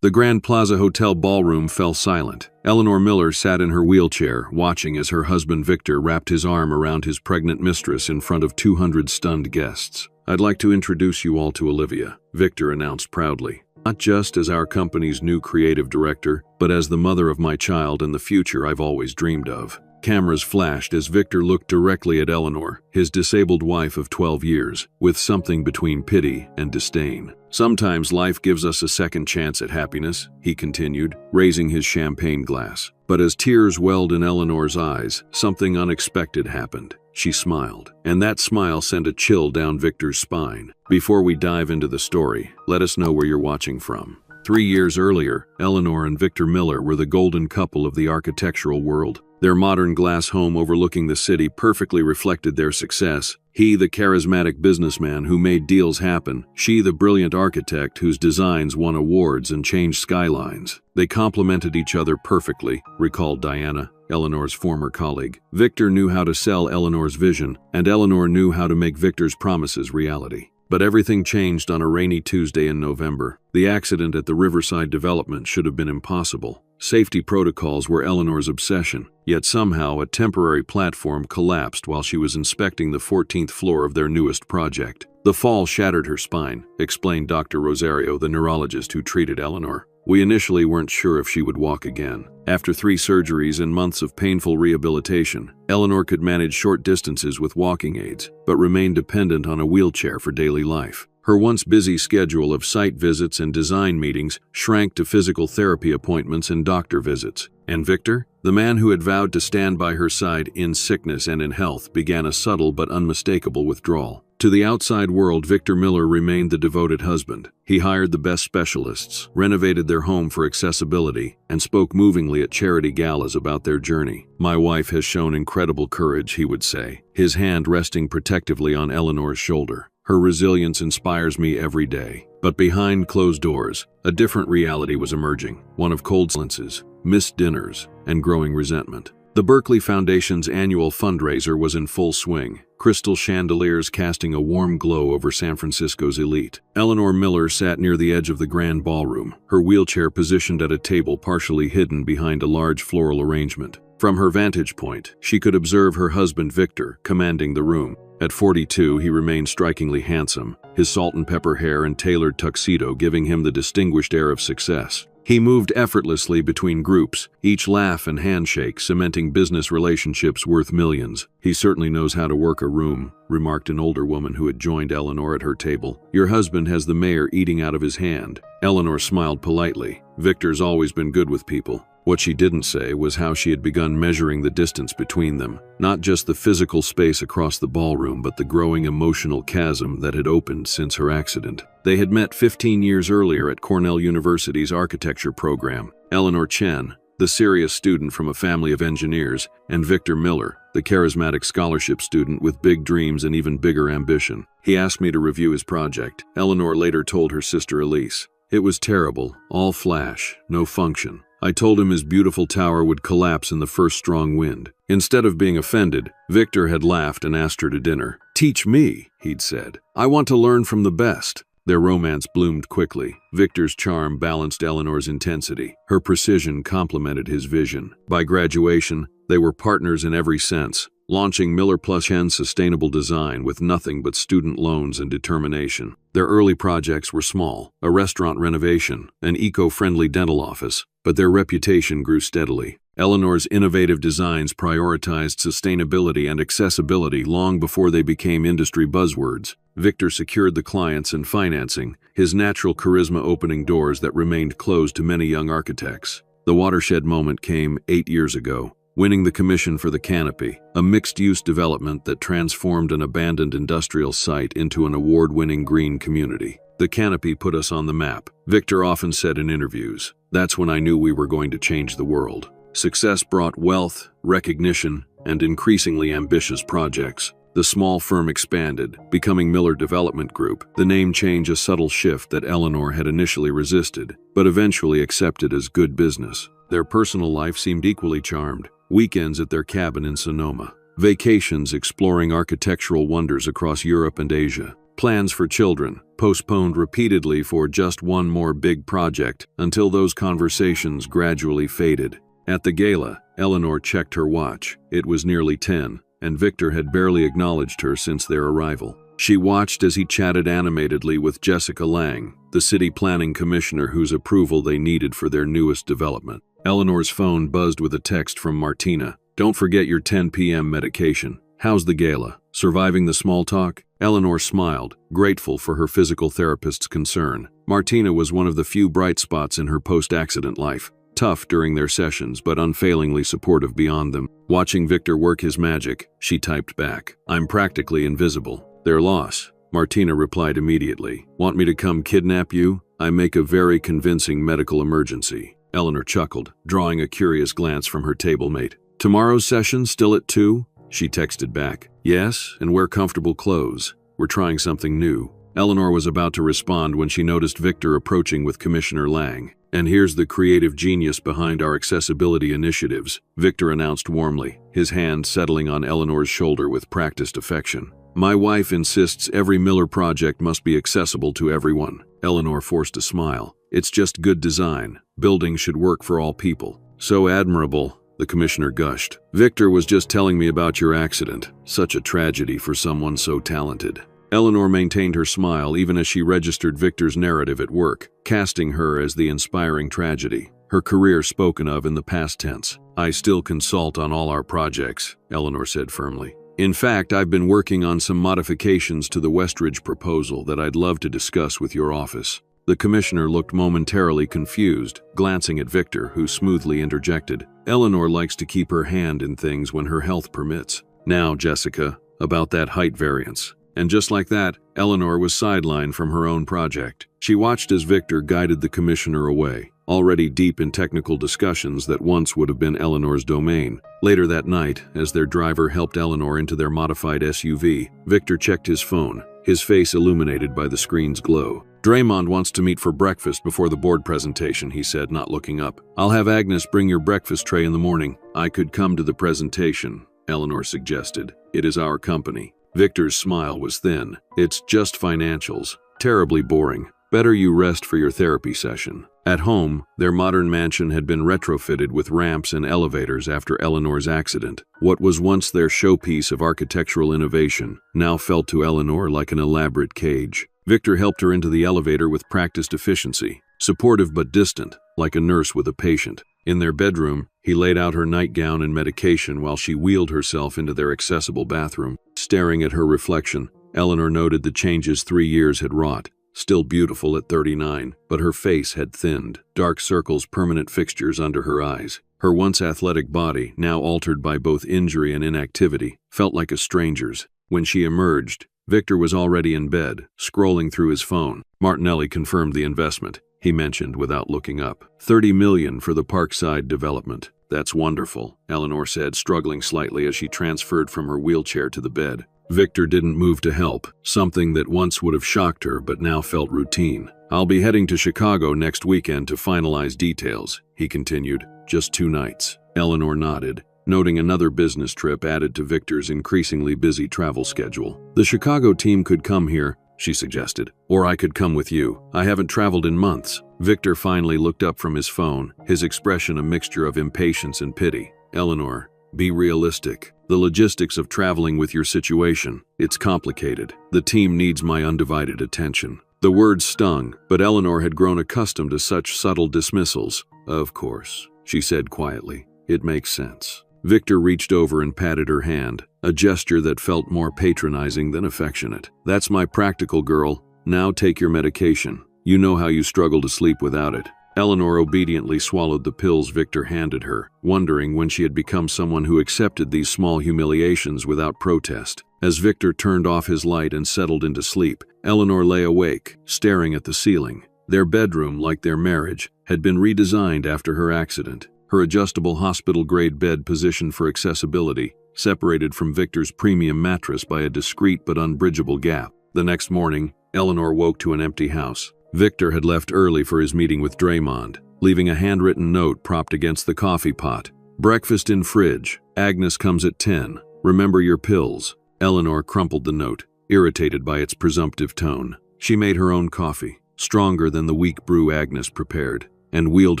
The Grand Plaza Hotel ballroom fell silent. Eleanor Miller sat in her wheelchair, watching as her husband Victor wrapped his arm around his pregnant mistress in front of 200 stunned guests. "I'd like to introduce you all to Olivia," Victor announced proudly. "Not just as our company's new creative director, but as the mother of my child and the future I've always dreamed of." Cameras flashed as Victor looked directly at Eleanor, his disabled wife of 12 years, with something between pity and disdain. "Sometimes life gives us a second chance at happiness," he continued, raising his champagne glass. But as tears welled in Eleanor's eyes, something unexpected happened. She smiled, and that smile sent a chill down Victor's spine. "Before we dive into the story, let us know where you're watching from." 3 years earlier, Eleanor and Victor Miller were the golden couple of the architectural world. Their modern glass home overlooking the city perfectly reflected their success. He, the charismatic businessman who made deals happen. She, the brilliant architect whose designs won awards and changed skylines. They complemented each other perfectly, recalled Diana, Eleanor's former colleague. Victor knew how to sell Eleanor's vision, and Eleanor knew how to make Victor's promises reality. But everything changed on a rainy Tuesday in November. The accident at the Riverside development should have been impossible. Safety protocols were Eleanor's obsession, yet somehow a temporary platform collapsed while she was inspecting the 14th floor of their newest project. "The fall shattered her spine," explained Dr. Rosario, the neurologist who treated Eleanor. "We initially weren't sure if she would walk again." After 3 surgeries and months of painful rehabilitation, Eleanor could manage short distances with walking aids, but remained dependent on a wheelchair for daily life. Her once busy schedule of site visits and design meetings shrank to physical therapy appointments and doctor visits. And Victor, the man who had vowed to stand by her side in sickness and in health, began a subtle but unmistakable withdrawal. To the outside world, Victor Miller remained the devoted husband. He hired the best specialists, renovated their home for accessibility, and spoke movingly at charity galas about their journey. "My wife has shown incredible courage," he would say, his hand resting protectively on Eleanor's shoulder. "Her resilience inspires me every day." But behind closed doors, a different reality was emerging, one of cold silences, missed dinners, and growing resentment. The Berkeley Foundation's annual fundraiser was in full swing, crystal chandeliers casting a warm glow over San Francisco's elite. Eleanor Miller sat near the edge of the grand ballroom, her wheelchair positioned at a table partially hidden behind a large floral arrangement. From her vantage point, she could observe her husband Victor commanding the room. At 42, he remained strikingly handsome, his salt and pepper hair and tailored tuxedo giving him the distinguished air of success. He moved effortlessly between groups, each laugh and handshake cementing business relationships worth millions. "He certainly knows how to work a room," remarked an older woman who had joined Eleanor at her table. "Your husband has the mayor eating out of his hand." Eleanor smiled politely. Victor's always been good with people. What she didn't say was how she had begun measuring the distance between them, not just the physical space across the ballroom, but the growing emotional chasm that had opened since her accident. They had met 15 years earlier at Cornell University's architecture program. Eleanor Chen, the serious student from a family of engineers, and Victor Miller, the charismatic scholarship student with big dreams and even bigger ambition. "He asked me to review his project," Eleanor later told her sister Elise. "It was terrible, all flash, no function. I told him his beautiful tower would collapse in the first strong wind." Instead of being offended, Victor had laughed and asked her to dinner. "Teach me," he'd said. "I want to learn from the best." Their romance bloomed quickly. Victor's charm balanced Eleanor's intensity. Her precision complemented his vision. By graduation, they were partners in every sense, launching Miller + Chen Sustainable Design with nothing but student loans and determination. Their early projects were small, a restaurant renovation, an eco-friendly dental office, but their reputation grew steadily. Eleanor's innovative designs prioritized sustainability and accessibility long before they became industry buzzwords. Victor secured the clients and financing, his natural charisma opening doors that remained closed to many young architects. The watershed moment came 8 years ago, winning the commission for the Canopy, a mixed-use development that transformed an abandoned industrial site into an award-winning green community. "The Canopy put us on the map," Victor often said in interviews. "That's when I knew we were going to change the world." Success brought wealth, recognition, and increasingly ambitious projects. The small firm expanded, becoming Miller Development Group, the name change a subtle shift that Eleanor had initially resisted, but eventually accepted as good business. Their personal life seemed equally charmed. Weekends at their cabin in Sonoma, vacations exploring architectural wonders across Europe and Asia, Plans for children, postponed repeatedly for just one more big project, until those conversations gradually faded. At the gala, Eleanor checked her watch. It was nearly 10, and Victor had barely acknowledged her since their arrival. She watched as he chatted animatedly with Jessica Lang, the city planning commissioner whose approval they needed for their newest development. Eleanor's phone buzzed with a text from Martina. "Don't forget your 10 p.m. medication. How's the gala? Surviving the small talk?" Eleanor smiled, grateful for her physical therapist's concern. Martina was one of the few bright spots in her post-accident life. Tough during their sessions, but unfailingly supportive beyond them. Watching Victor work his magic, she typed back, "I'm practically invisible." "Their loss," Martina replied immediately. "Want me to come kidnap you? I make a very convincing medical emergency." Eleanor chuckled, drawing a curious glance from her table mate. "Tomorrow's session still at 2? She texted back, "Yes, and wear comfortable clothes. We're trying something new." Eleanor was about to respond when she noticed Victor approaching with Commissioner Lang. "And here's the creative genius behind our accessibility initiatives," Victor announced warmly, his hand settling on Eleanor's shoulder with practiced affection. "My wife insists every Miller project must be accessible to everyone." Eleanor forced a smile. "It's just good design. Buildings should work for all people." "So admirable," the commissioner gushed. "Victor was just telling me about your accident. Such a tragedy for someone so talented." Eleanor maintained her smile even as she registered Victor's narrative at work, casting her as the inspiring tragedy, her career spoken of in the past tense. "I still consult on all our projects," Eleanor said firmly. "In fact, I've been working on some modifications to the Westridge proposal that I'd love to discuss with your office." The commissioner looked momentarily confused, glancing at Victor, who smoothly interjected, "Eleanor likes to keep her hand in things when her health permits. Now, Jessica, about that height variance." And just like that, Eleanor was sidelined from her own project. She watched as Victor guided the commissioner away, already deep in technical discussions that once would have been Eleanor's domain. Later that night, as their driver helped Eleanor into their modified SUV, Victor checked his phone, his face illuminated by the screen's glow. "Draymond wants to meet for breakfast before the board presentation," he said, not looking up. "I'll have Agnes bring your breakfast tray in the morning." "I could come to the presentation," Eleanor suggested. "It is our company." Victor's smile was thin. "It's just financials. Terribly boring. Better you rest for your therapy session." At home, their modern mansion had been retrofitted with ramps and elevators after Eleanor's accident. What was once their showpiece of architectural innovation now felt to Eleanor like an elaborate cage. Victor helped her into the elevator with practiced efficiency, supportive but distant, like a nurse with a patient. In their bedroom, he laid out her nightgown and medication while she wheeled herself into their accessible bathroom. Staring at her reflection, Eleanor noted the changes 3 years had wrought. Still beautiful at 39, but her face had thinned, dark circles permanent fixtures under her eyes. Her once athletic body, now altered by both injury and inactivity, felt like a stranger's. When she emerged, Victor was already in bed, scrolling through his phone. Martinelli confirmed the investment, he mentioned without looking up. $30 million for the Parkside development. "That's wonderful," Eleanor said, struggling slightly as she transferred from her wheelchair to the bed. Victor didn't move to help, something that once would have shocked her but now felt routine. "I'll be heading to Chicago next weekend to finalize details," he continued. "Just 2 nights." Eleanor nodded, noting another business trip added to Victor's increasingly busy travel schedule. "The Chicago team could come here," she suggested. "Or I could come with you. I haven't traveled in months." Victor finally looked up from his phone, his expression a mixture of impatience and pity. "Eleanor, be realistic. The logistics of traveling with your situation, it's complicated. The team needs my undivided attention." The words stung, but Eleanor had grown accustomed to such subtle dismissals. "Of course," she said quietly. "It makes sense." Victor reached over and patted her hand, a gesture that felt more patronizing than affectionate. "That's my practical girl. Now take your medication. You know how you struggle to sleep without it." Eleanor obediently swallowed the pills Victor handed her, wondering when she had become someone who accepted these small humiliations without protest. As Victor turned off his light and settled into sleep, Eleanor lay awake, staring at the ceiling. Their bedroom, like their marriage, had been redesigned after her accident. Her adjustable hospital-grade bed positioned for accessibility, separated from Victor's premium mattress by a discreet but unbridgeable gap. The next morning, Eleanor woke to an empty house. Victor had left early for his meeting with Draymond, leaving a handwritten note propped against the coffee pot. "Breakfast in fridge. Agnes comes at 10. Remember your pills." Eleanor crumpled the note. irritated by its presumptive tone. She made her own coffee, stronger than the weak brew Agnes prepared, and wheeled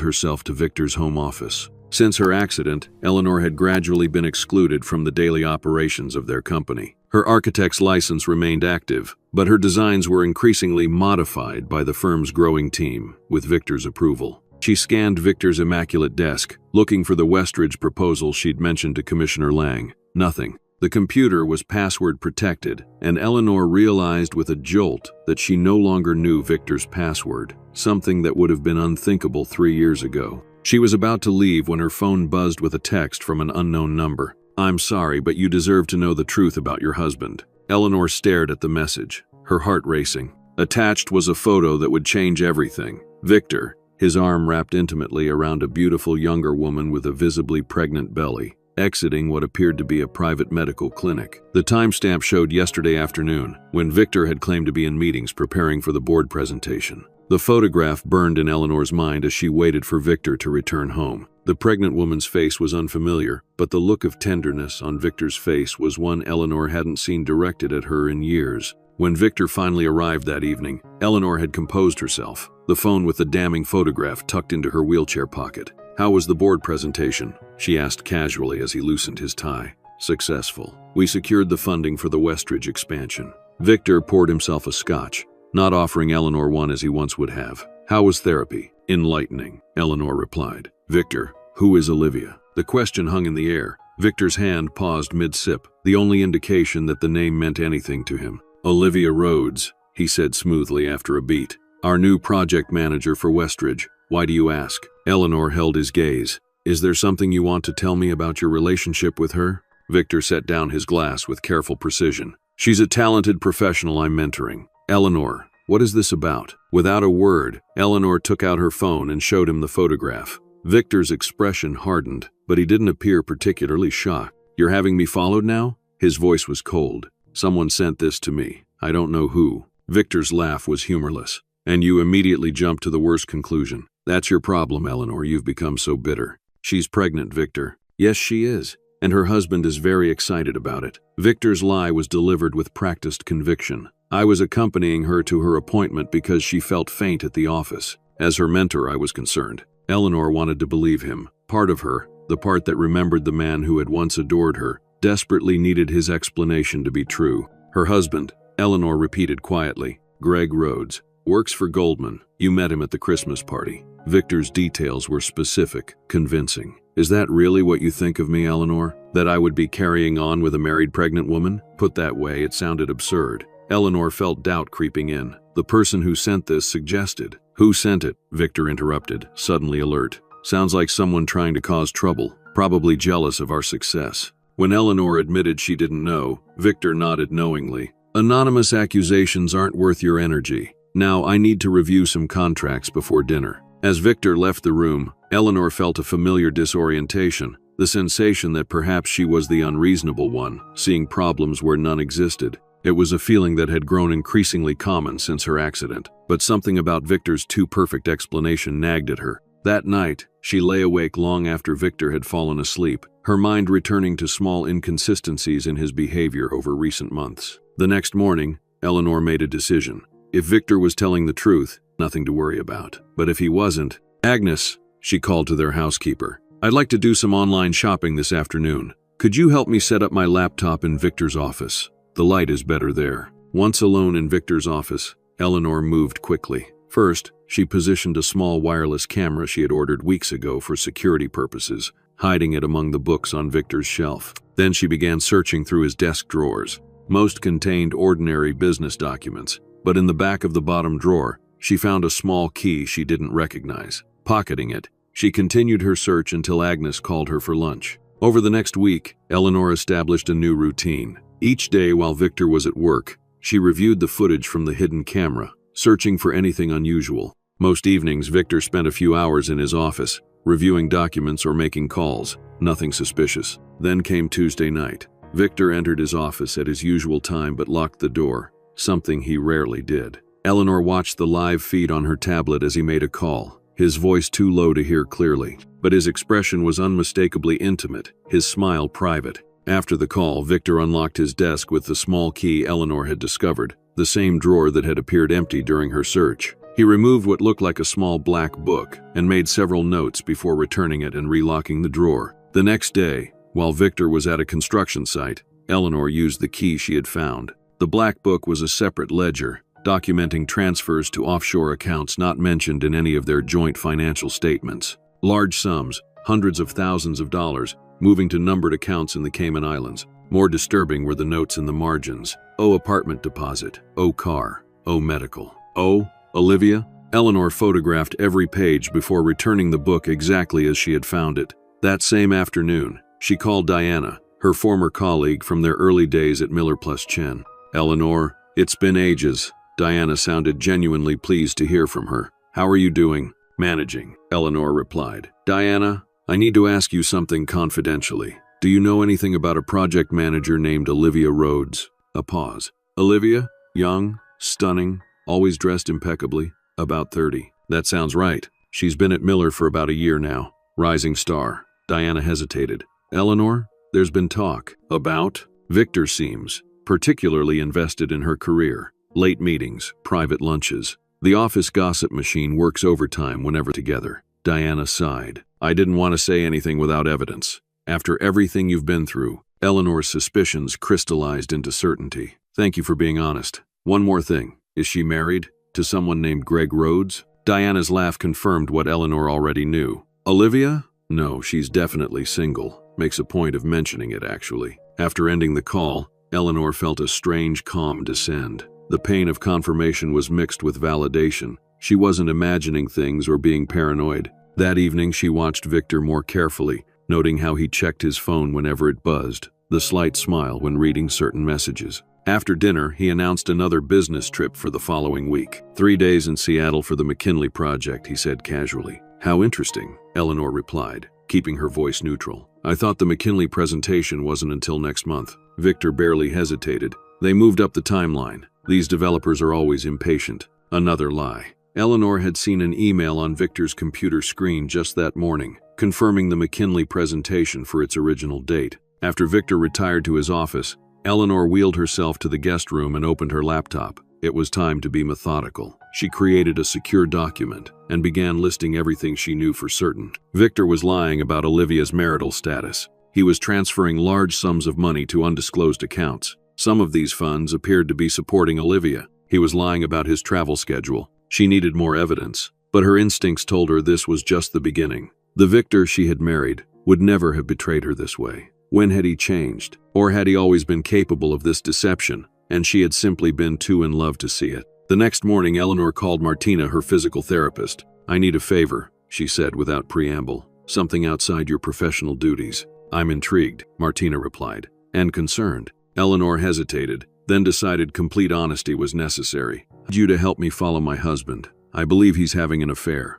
herself to Victor's home office. Since her accident, Eleanor had gradually been excluded from the daily operations of their company. Her architect's license remained active, but her designs were increasingly modified by the firm's growing team, with Victor's approval. She scanned Victor's immaculate desk, looking for the Westridge proposal she'd mentioned to Commissioner Lang. Nothing. The computer was password protected, and Eleanor realized with a jolt that she no longer knew Victor's password, something that would have been unthinkable 3 years ago. She was about to leave when her phone buzzed with a text from an unknown number. "I'm sorry, but you deserve to know the truth about your husband." Eleanor stared at the message, her heart racing. Attached was a photo that would change everything. Victor, his arm wrapped intimately around a beautiful younger woman with a visibly pregnant belly, exiting what appeared to be a private medical clinic. The timestamp showed yesterday afternoon, when Victor had claimed to be in meetings preparing for the board presentation. The photograph burned in Eleanor's mind as she waited for Victor to return home. The pregnant woman's face was unfamiliar, but the look of tenderness on Victor's face was one Eleanor hadn't seen directed at her in years. When Victor finally arrived that evening, Eleanor had composed herself, the phone with the damning photograph tucked into her wheelchair pocket. "How was the board presentation?" she asked casually as he loosened his tie. "Successful. We secured the funding for the Westridge expansion." Victor poured himself a scotch, not offering Eleanor one as he once would have. "How was therapy?" "Enlightening," Eleanor replied. "Victor, who is Olivia?" The question hung in the air. Victor's hand paused mid-sip, the only indication that the name meant anything to him. "Olivia Rhodes," he said smoothly after a beat. "Our new project manager for Westridge. Why do you ask?" Eleanor held his gaze. "Is there something you want to tell me about your relationship with her?" Victor set down his glass with careful precision. "She's a talented professional I'm mentoring." "Eleanor, what is this about?" Without a word, Eleanor took out her phone and showed him the photograph. Victor's expression hardened, but he didn't appear particularly shocked. "You're having me followed now?" His voice was cold. "Someone sent this to me. I don't know who." Victor's laugh was humorless. "And you immediately jumped to the worst conclusion. That's your problem, Eleanor. You've become so bitter." "She's pregnant, Victor." "Yes, she is. And her husband is very excited about it." Victor's lie was delivered with practiced conviction. "I was accompanying her to her appointment because she felt faint at the office. As her mentor, I was concerned." Eleanor wanted to believe him. Part of her, the part that remembered the man who had once adored her, desperately needed his explanation to be true. "Her husband," Eleanor repeated quietly. "Greg Rhodes. Works for Goldman. You met him at the Christmas party." Victor's details were specific, convincing. "Is that really what you think of me, Eleanor? That I would be carrying on with a married pregnant woman?" Put that way, it sounded absurd. Eleanor felt doubt creeping in. "The person who sent this suggested." "Who sent it?" Victor interrupted, suddenly alert. "Sounds like someone trying to cause trouble, probably jealous of our success." When Eleanor admitted she didn't know, Victor nodded knowingly. "Anonymous accusations aren't worth your energy. Now I need to review some contracts before dinner." As Victor left the room, Eleanor felt a familiar disorientation, the sensation that perhaps she was the unreasonable one, seeing problems where none existed. It was a feeling that had grown increasingly common since her accident, but something about Victor's too-perfect explanation nagged at her. That night, she lay awake long after Victor had fallen asleep, her mind returning to small inconsistencies in his behavior over recent months. The next morning, Eleanor made a decision. If Victor was telling the truth, nothing to worry about. But if he wasn't— "Agnes," she called to their housekeeper, "I'd like to do some online shopping this afternoon. Could you help me set up my laptop in Victor's office? The light is better there." Once alone in Victor's office, Eleanor moved quickly. First, she positioned a small wireless camera she had ordered weeks ago for security purposes, hiding it among the books on Victor's shelf. Then she began searching through his desk drawers. Most contained ordinary business documents, but in the back of the bottom drawer, she found a small key she didn't recognize. Pocketing it, she continued her search until Agnes called her for lunch. Over the next week, Eleanor established a new routine. Each day while Victor was at work, she reviewed the footage from the hidden camera, searching for anything unusual. Most evenings, Victor spent a few hours in his office, reviewing documents or making calls. Nothing suspicious. Then came Tuesday night. Victor entered his office at his usual time but locked the door, something he rarely did. Eleanor watched the live feed on her tablet as he made a call, his voice too low to hear clearly, but his expression was unmistakably intimate, his smile private. After the call, Victor unlocked his desk with the small key Eleanor had discovered, the same drawer that had appeared empty during her search. He removed what looked like a small black book and made several notes before returning it and relocking the drawer. The next day, while Victor was at a construction site, Eleanor used the key she had found. The black book was a separate ledger, documenting transfers to offshore accounts not mentioned in any of their joint financial statements. Large sums, hundreds of thousands of dollars, moving to numbered accounts in the Cayman Islands. More disturbing were the notes in the margins. "O apartment deposit, O car, O medical, O Olivia." Eleanor photographed every page before returning the book exactly as she had found it. That same afternoon, she called Diana, her former colleague from their early days at Miller Plus Chen. "Eleanor, it's been ages." Diana sounded genuinely pleased to hear from her. "How are you doing?" "Managing," Eleanor replied. "Diana, I need to ask you something confidentially. Do you know anything about a project manager named Olivia Rhodes?" A pause. "Olivia? Young, stunning, always dressed impeccably, about 30. "That sounds right. She's been at Miller for about a year now. Rising star." Diana hesitated. "Eleanor, there's been talk." "About?" "Victor seems particularly invested in her career. Late meetings, private lunches. The office gossip machine works overtime whenever together." Diana sighed. "I didn't want to say anything without evidence. After everything you've been through." Eleanor's suspicions crystallized into certainty. "Thank you for being honest. One more thing. Is she married? To someone named Greg Rhodes?" Diana's laugh confirmed what Eleanor already knew. "Olivia? No, she's definitely single. Makes a point of mentioning it, actually." After ending the call, Eleanor felt a strange calm descend. The pain of confirmation was mixed with validation. She wasn't imagining things or being paranoid. That evening, she watched Victor more carefully, noting how he checked his phone whenever it buzzed, the slight smile when reading certain messages. After dinner, he announced another business trip for the following week. 3 days in Seattle for the McKinley project, he said casually. "How interesting," Eleanor replied, keeping her voice neutral. "I thought the McKinley presentation wasn't until next month." Victor barely hesitated. They moved up the timeline. These developers are always impatient. Another lie. Eleanor had seen an email on Victor's computer screen just that morning, confirming the McKinley presentation for its original date. After Victor retired to his office, Eleanor wheeled herself to the guest room and opened her laptop. It was time to be methodical. She created a secure document and began listing everything she knew for certain. Victor was lying about Olivia's marital status. He was transferring large sums of money to undisclosed accounts. Some of these funds appeared to be supporting Olivia. He was lying about his travel schedule. She needed more evidence, but her instincts told her this was just the beginning. The Victor she had married would never have betrayed her this way. When had he changed? Or had he always been capable of this deception, and she had simply been too in love to see it? The next morning, Eleanor called Martina, her physical therapist. "I need a favor," she said without preamble. "Something outside your professional duties." "I'm intrigued," Martina replied, "and concerned." Eleanor hesitated, then decided complete honesty was necessary. "I need you to help me follow my husband. I believe he's having an affair."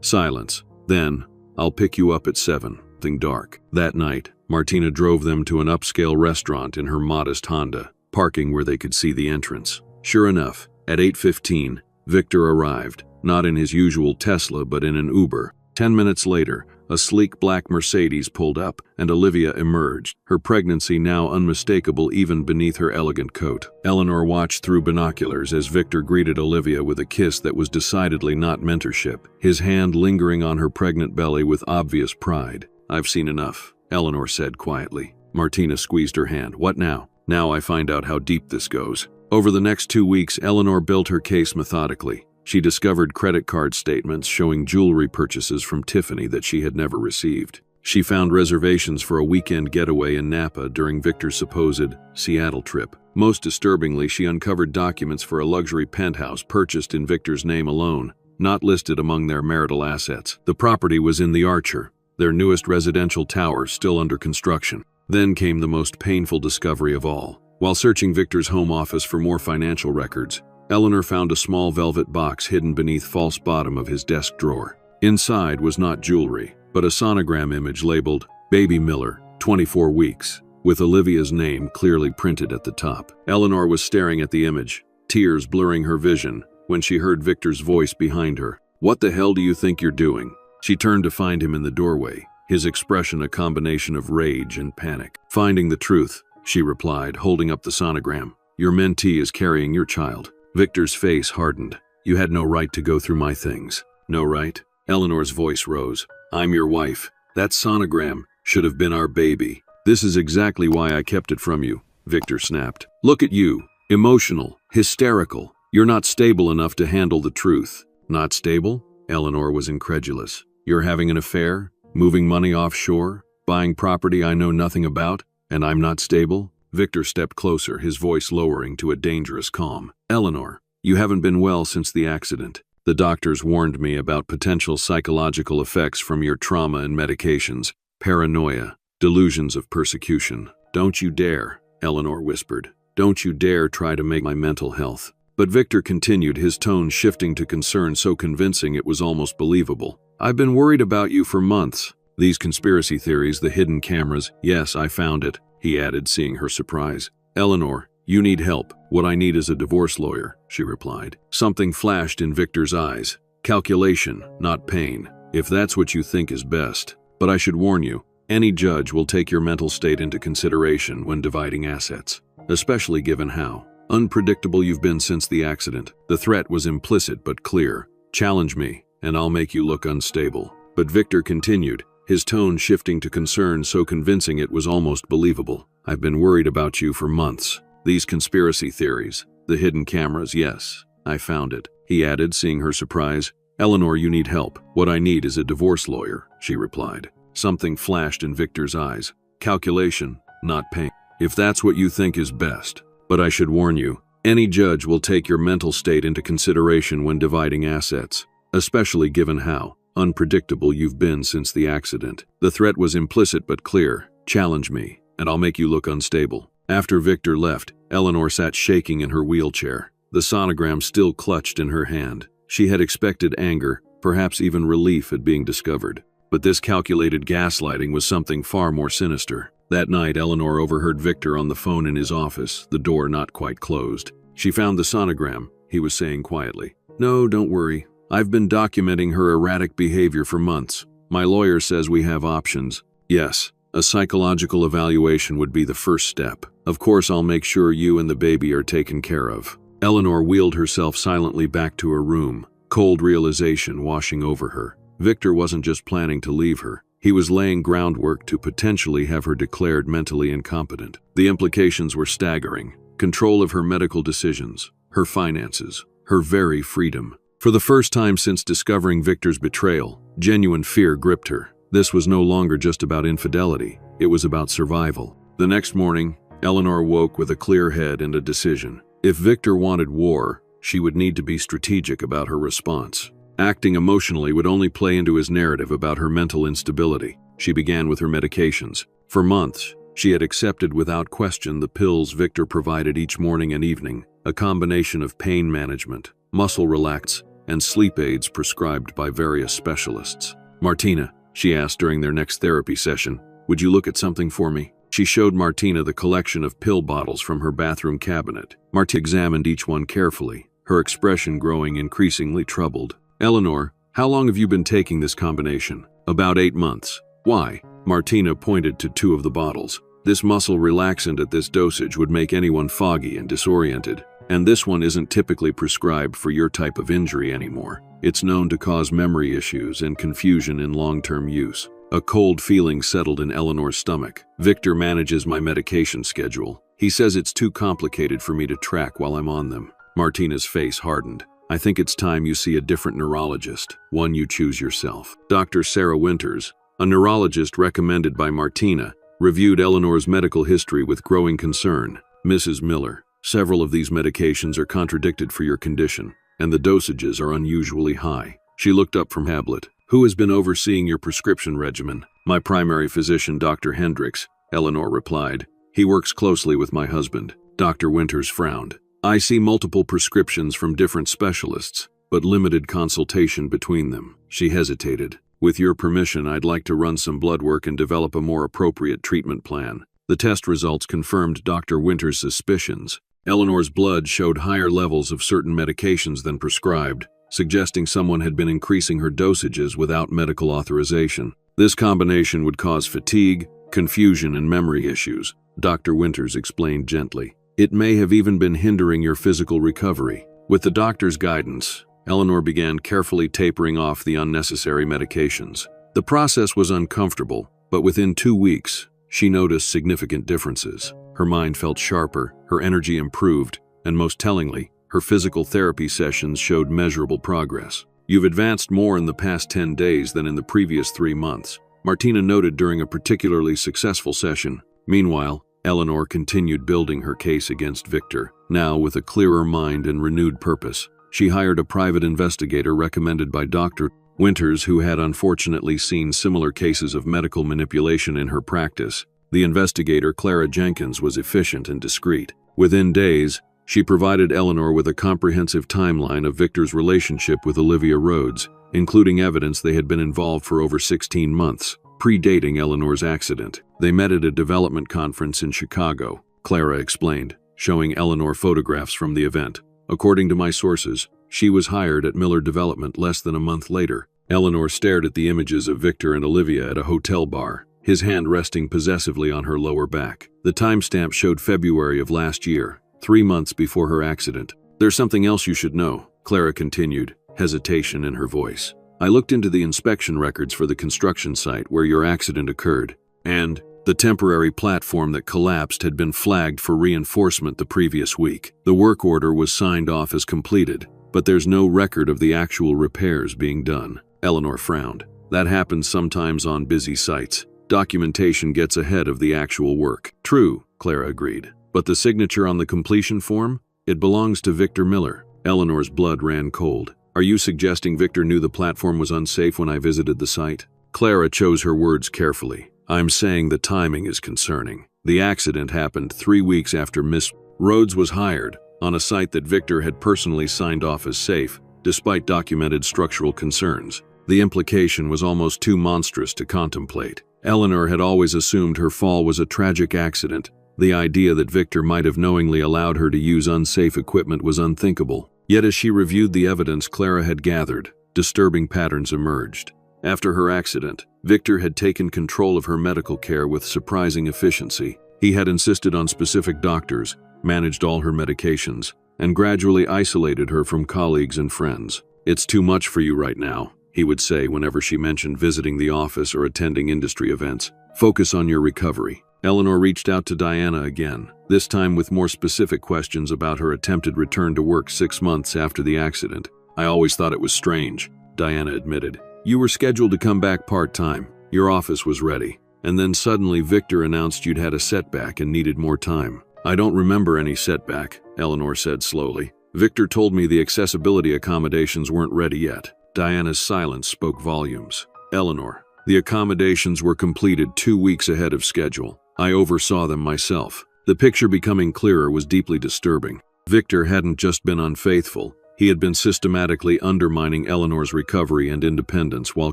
Silence. "Then, I'll pick you up at 7. Something dark." That night, Martina drove them to an upscale restaurant in her modest Honda, parking where they could see the entrance. Sure enough, at 8:15, Victor arrived, not in his usual Tesla but in an Uber. 10 minutes later, a sleek black Mercedes pulled up, and Olivia emerged, her pregnancy now unmistakable even beneath her elegant coat. Eleanor watched through binoculars as Victor greeted Olivia with a kiss that was decidedly not mentorship, his hand lingering on her pregnant belly with obvious pride. "I've seen enough," Eleanor said quietly. Martina squeezed her hand. "What now?" "Now I find out how deep this goes." Over the next 2 weeks, Eleanor built her case methodically. She discovered credit card statements showing jewelry purchases from Tiffany that she had never received. She found reservations for a weekend getaway in Napa during Victor's supposed Seattle trip. Most disturbingly, she uncovered documents for a luxury penthouse purchased in Victor's name alone, not listed among their marital assets. The property was in the Archer, their newest residential tower still under construction. Then came the most painful discovery of all. While searching Victor's home office for more financial records, Eleanor found a small velvet box hidden beneath false bottom of his desk drawer. Inside was not jewelry, but a sonogram image labeled Baby Miller, 24 weeks, with Olivia's name clearly printed at the top. Eleanor was staring at the image, tears blurring her vision, when she heard Victor's voice behind her. "What the hell do you think you're doing?" She turned to find him in the doorway, his expression a combination of rage and panic. "Finding the truth," she replied, holding up the sonogram. "Your mentee is carrying your child." Victor's face hardened. "You had no right to go through my things." "No right?" Eleanor's voice rose. "I'm your wife. That sonogram should have been our baby. This is exactly why I kept it from you," Victor snapped. "Look at you. Emotional, hysterical. You're not stable enough to handle the truth." "Not stable?" Eleanor was incredulous. "You're having an affair? Moving money offshore? Buying property I know nothing about? And I'm not stable?" Victor stepped closer, his voice lowering to a dangerous calm. "Eleanor, you haven't been well since the accident. The doctors warned me about potential psychological effects from your trauma and medications, paranoia, delusions of persecution. Don't you dare," Eleanor whispered. "Don't you dare try to make my mental health." But Victor continued, his tone shifting to concern so convincing it was almost believable. "I've been worried about you for months. These conspiracy theories, the hidden cameras, yes, I found it," he added, seeing her surprise. "Eleanor, you need help. What I need is a divorce lawyer," she replied. Something flashed in Victor's eyes. "Calculation, not pain. If that's what you think is best. But I should warn you, any judge will take your mental state into consideration when dividing assets, especially given how unpredictable you've been since the accident." The threat was implicit but clear. "Challenge me, and I'll make you look unstable." But Victor continued, his tone shifting to concern so convincing it was almost believable. "I've been worried about you for months. These conspiracy theories, the hidden cameras, yes, I found it," he added, seeing her surprise. "Eleanor, you need help. What I need is a divorce lawyer," she replied. Something flashed in Victor's eyes. "Calculation, not pain. If that's what you think is best. But I should warn you, any judge will take your mental state into consideration when dividing assets, especially given how unpredictable you've been since the accident." The threat was implicit but clear. "Challenge me, and I'll make you look unstable." After Victor left, Eleanor sat shaking in her wheelchair, the sonogram still clutched in her hand. She had expected anger, perhaps even relief at being discovered. But this calculated gaslighting was something far more sinister. That night, Eleanor overheard Victor on the phone in his office, the door not quite closed. "She found the sonogram," he was saying quietly. "No, don't worry. I've been documenting her erratic behavior for months. My lawyer says we have options." "Yes, a psychological evaluation would be the first step. Of course, I'll make sure you and the baby are taken care of." Eleanor wheeled herself silently back to her room, cold realization washing over her. Victor wasn't just planning to leave her. He was laying groundwork to potentially have her declared mentally incompetent. The implications were staggering. Control of her medical decisions, her finances, her very freedom. For the first time since discovering Victor's betrayal, genuine fear gripped her. This was no longer just about infidelity. It was about survival. The next morning, Eleanor woke with a clear head and a decision. If Victor wanted war, she would need to be strategic about her response. Acting emotionally would only play into his narrative about her mental instability. She began with her medications. For months, she had accepted without question the pills Victor provided each morning and evening, a combination of pain management, muscle relax, and sleep aids prescribed by various specialists. "Martina," she asked during their next therapy session, "would you look at something for me?" She showed Martina the collection of pill bottles from her bathroom cabinet. Martina examined each one carefully, her expression growing increasingly troubled. "Eleanor, how long have you been taking this combination?" "About 8 months." "Why?" Martina pointed to 2 of the bottles. "This muscle relaxant at this dosage would make anyone foggy and disoriented. And this one isn't typically prescribed for your type of injury anymore. It's known to cause memory issues and confusion in long-term use." A cold feeling settled in Eleanor's stomach. "Victor manages my medication schedule. He says it's too complicated for me to track while I'm on them." Martina's face hardened. "I think it's time you see a different neurologist, one you choose yourself." Dr. Sarah Winters, a neurologist recommended by Martina, reviewed Eleanor's medical history with growing concern. "Mrs. Miller, several of these medications are contradicted for your condition, and the dosages are unusually high." She looked up from tablet. "Who has been overseeing your prescription regimen?" "My primary physician, Dr. Hendricks," Eleanor replied. "He works closely with my husband." Dr. Winters frowned. "I see multiple prescriptions from different specialists, but limited consultation between them." She hesitated. "With your permission, I'd like to run some blood work and develop a more appropriate treatment plan." The test results confirmed Dr. Winters' suspicions. Eleanor's blood showed higher levels of certain medications than prescribed, suggesting someone had been increasing her dosages without medical authorization. This combination would cause fatigue, confusion, and memory issues, Dr. Winters explained gently. It may have even been hindering your physical recovery. With the doctor's guidance, Eleanor began carefully tapering off the unnecessary medications. The process was uncomfortable, but within 2 weeks, she noticed significant differences. Her mind felt sharper, her energy improved, and most tellingly, her physical therapy sessions showed measurable progress. You've advanced more in the past 10 days than in the previous 3 months, Martina noted during a particularly successful session. Meanwhile, Eleanor continued building her case against Victor, now with a clearer mind and renewed purpose. She hired a private investigator recommended by Dr. Winters, who had unfortunately seen similar cases of medical manipulation in her practice. The investigator, Clara Jenkins, was efficient and discreet. Within days, she provided Eleanor with a comprehensive timeline of Victor's relationship with Olivia Rhodes, including evidence they had been involved for over 16 months, predating Eleanor's accident. They met at a development conference in Chicago, Clara explained, showing Eleanor photographs from the event. According to my sources, she was hired at Miller Development less than a month later. Eleanor stared at the images of Victor and Olivia at a hotel bar, his hand resting possessively on her lower back. The timestamp showed February of last year, 3 months before her accident. There's something else you should know, Clara continued, hesitation in her voice. I looked into the inspection records for the construction site where your accident occurred, and the temporary platform that collapsed had been flagged for reinforcement the previous week. The work order was signed off as completed, but there's no record of the actual repairs being done. Eleanor frowned. That happens sometimes on busy sites. Documentation gets ahead of the actual work. True, Clara agreed. But the signature on the completion form? It belongs to Victor Miller. Eleanor's blood ran cold. Are you suggesting Victor knew the platform was unsafe when I visited the site? Clara chose her words carefully. I'm saying the timing is concerning. The accident happened 3 weeks after Miss Rhodes was hired, on a site that Victor had personally signed off as safe, despite documented structural concerns. The implication was almost too monstrous to contemplate. Eleanor had always assumed her fall was a tragic accident. The idea that Victor might have knowingly allowed her to use unsafe equipment was unthinkable. Yet as she reviewed the evidence Clara had gathered, disturbing patterns emerged. After her accident, Victor had taken control of her medical care with surprising efficiency. He had insisted on specific doctors, managed all her medications, and gradually isolated her from colleagues and friends. It's too much for you right now, he would say whenever she mentioned visiting the office or attending industry events. Focus on your recovery. Eleanor reached out to Diana again, this time with more specific questions about her attempted return to work 6 months after the accident. I always thought it was strange, Diana admitted. You were scheduled to come back part-time. Your office was ready. And then suddenly Victor announced you'd had a setback and needed more time. I don't remember any setback, Eleanor said slowly. Victor told me the accessibility accommodations weren't ready yet. Diana's silence spoke volumes. Eleanor, the accommodations were completed 2 weeks ahead of schedule. I oversaw them myself. The picture becoming clearer was deeply disturbing. Victor hadn't just been unfaithful. He had been systematically undermining Eleanor's recovery and independence while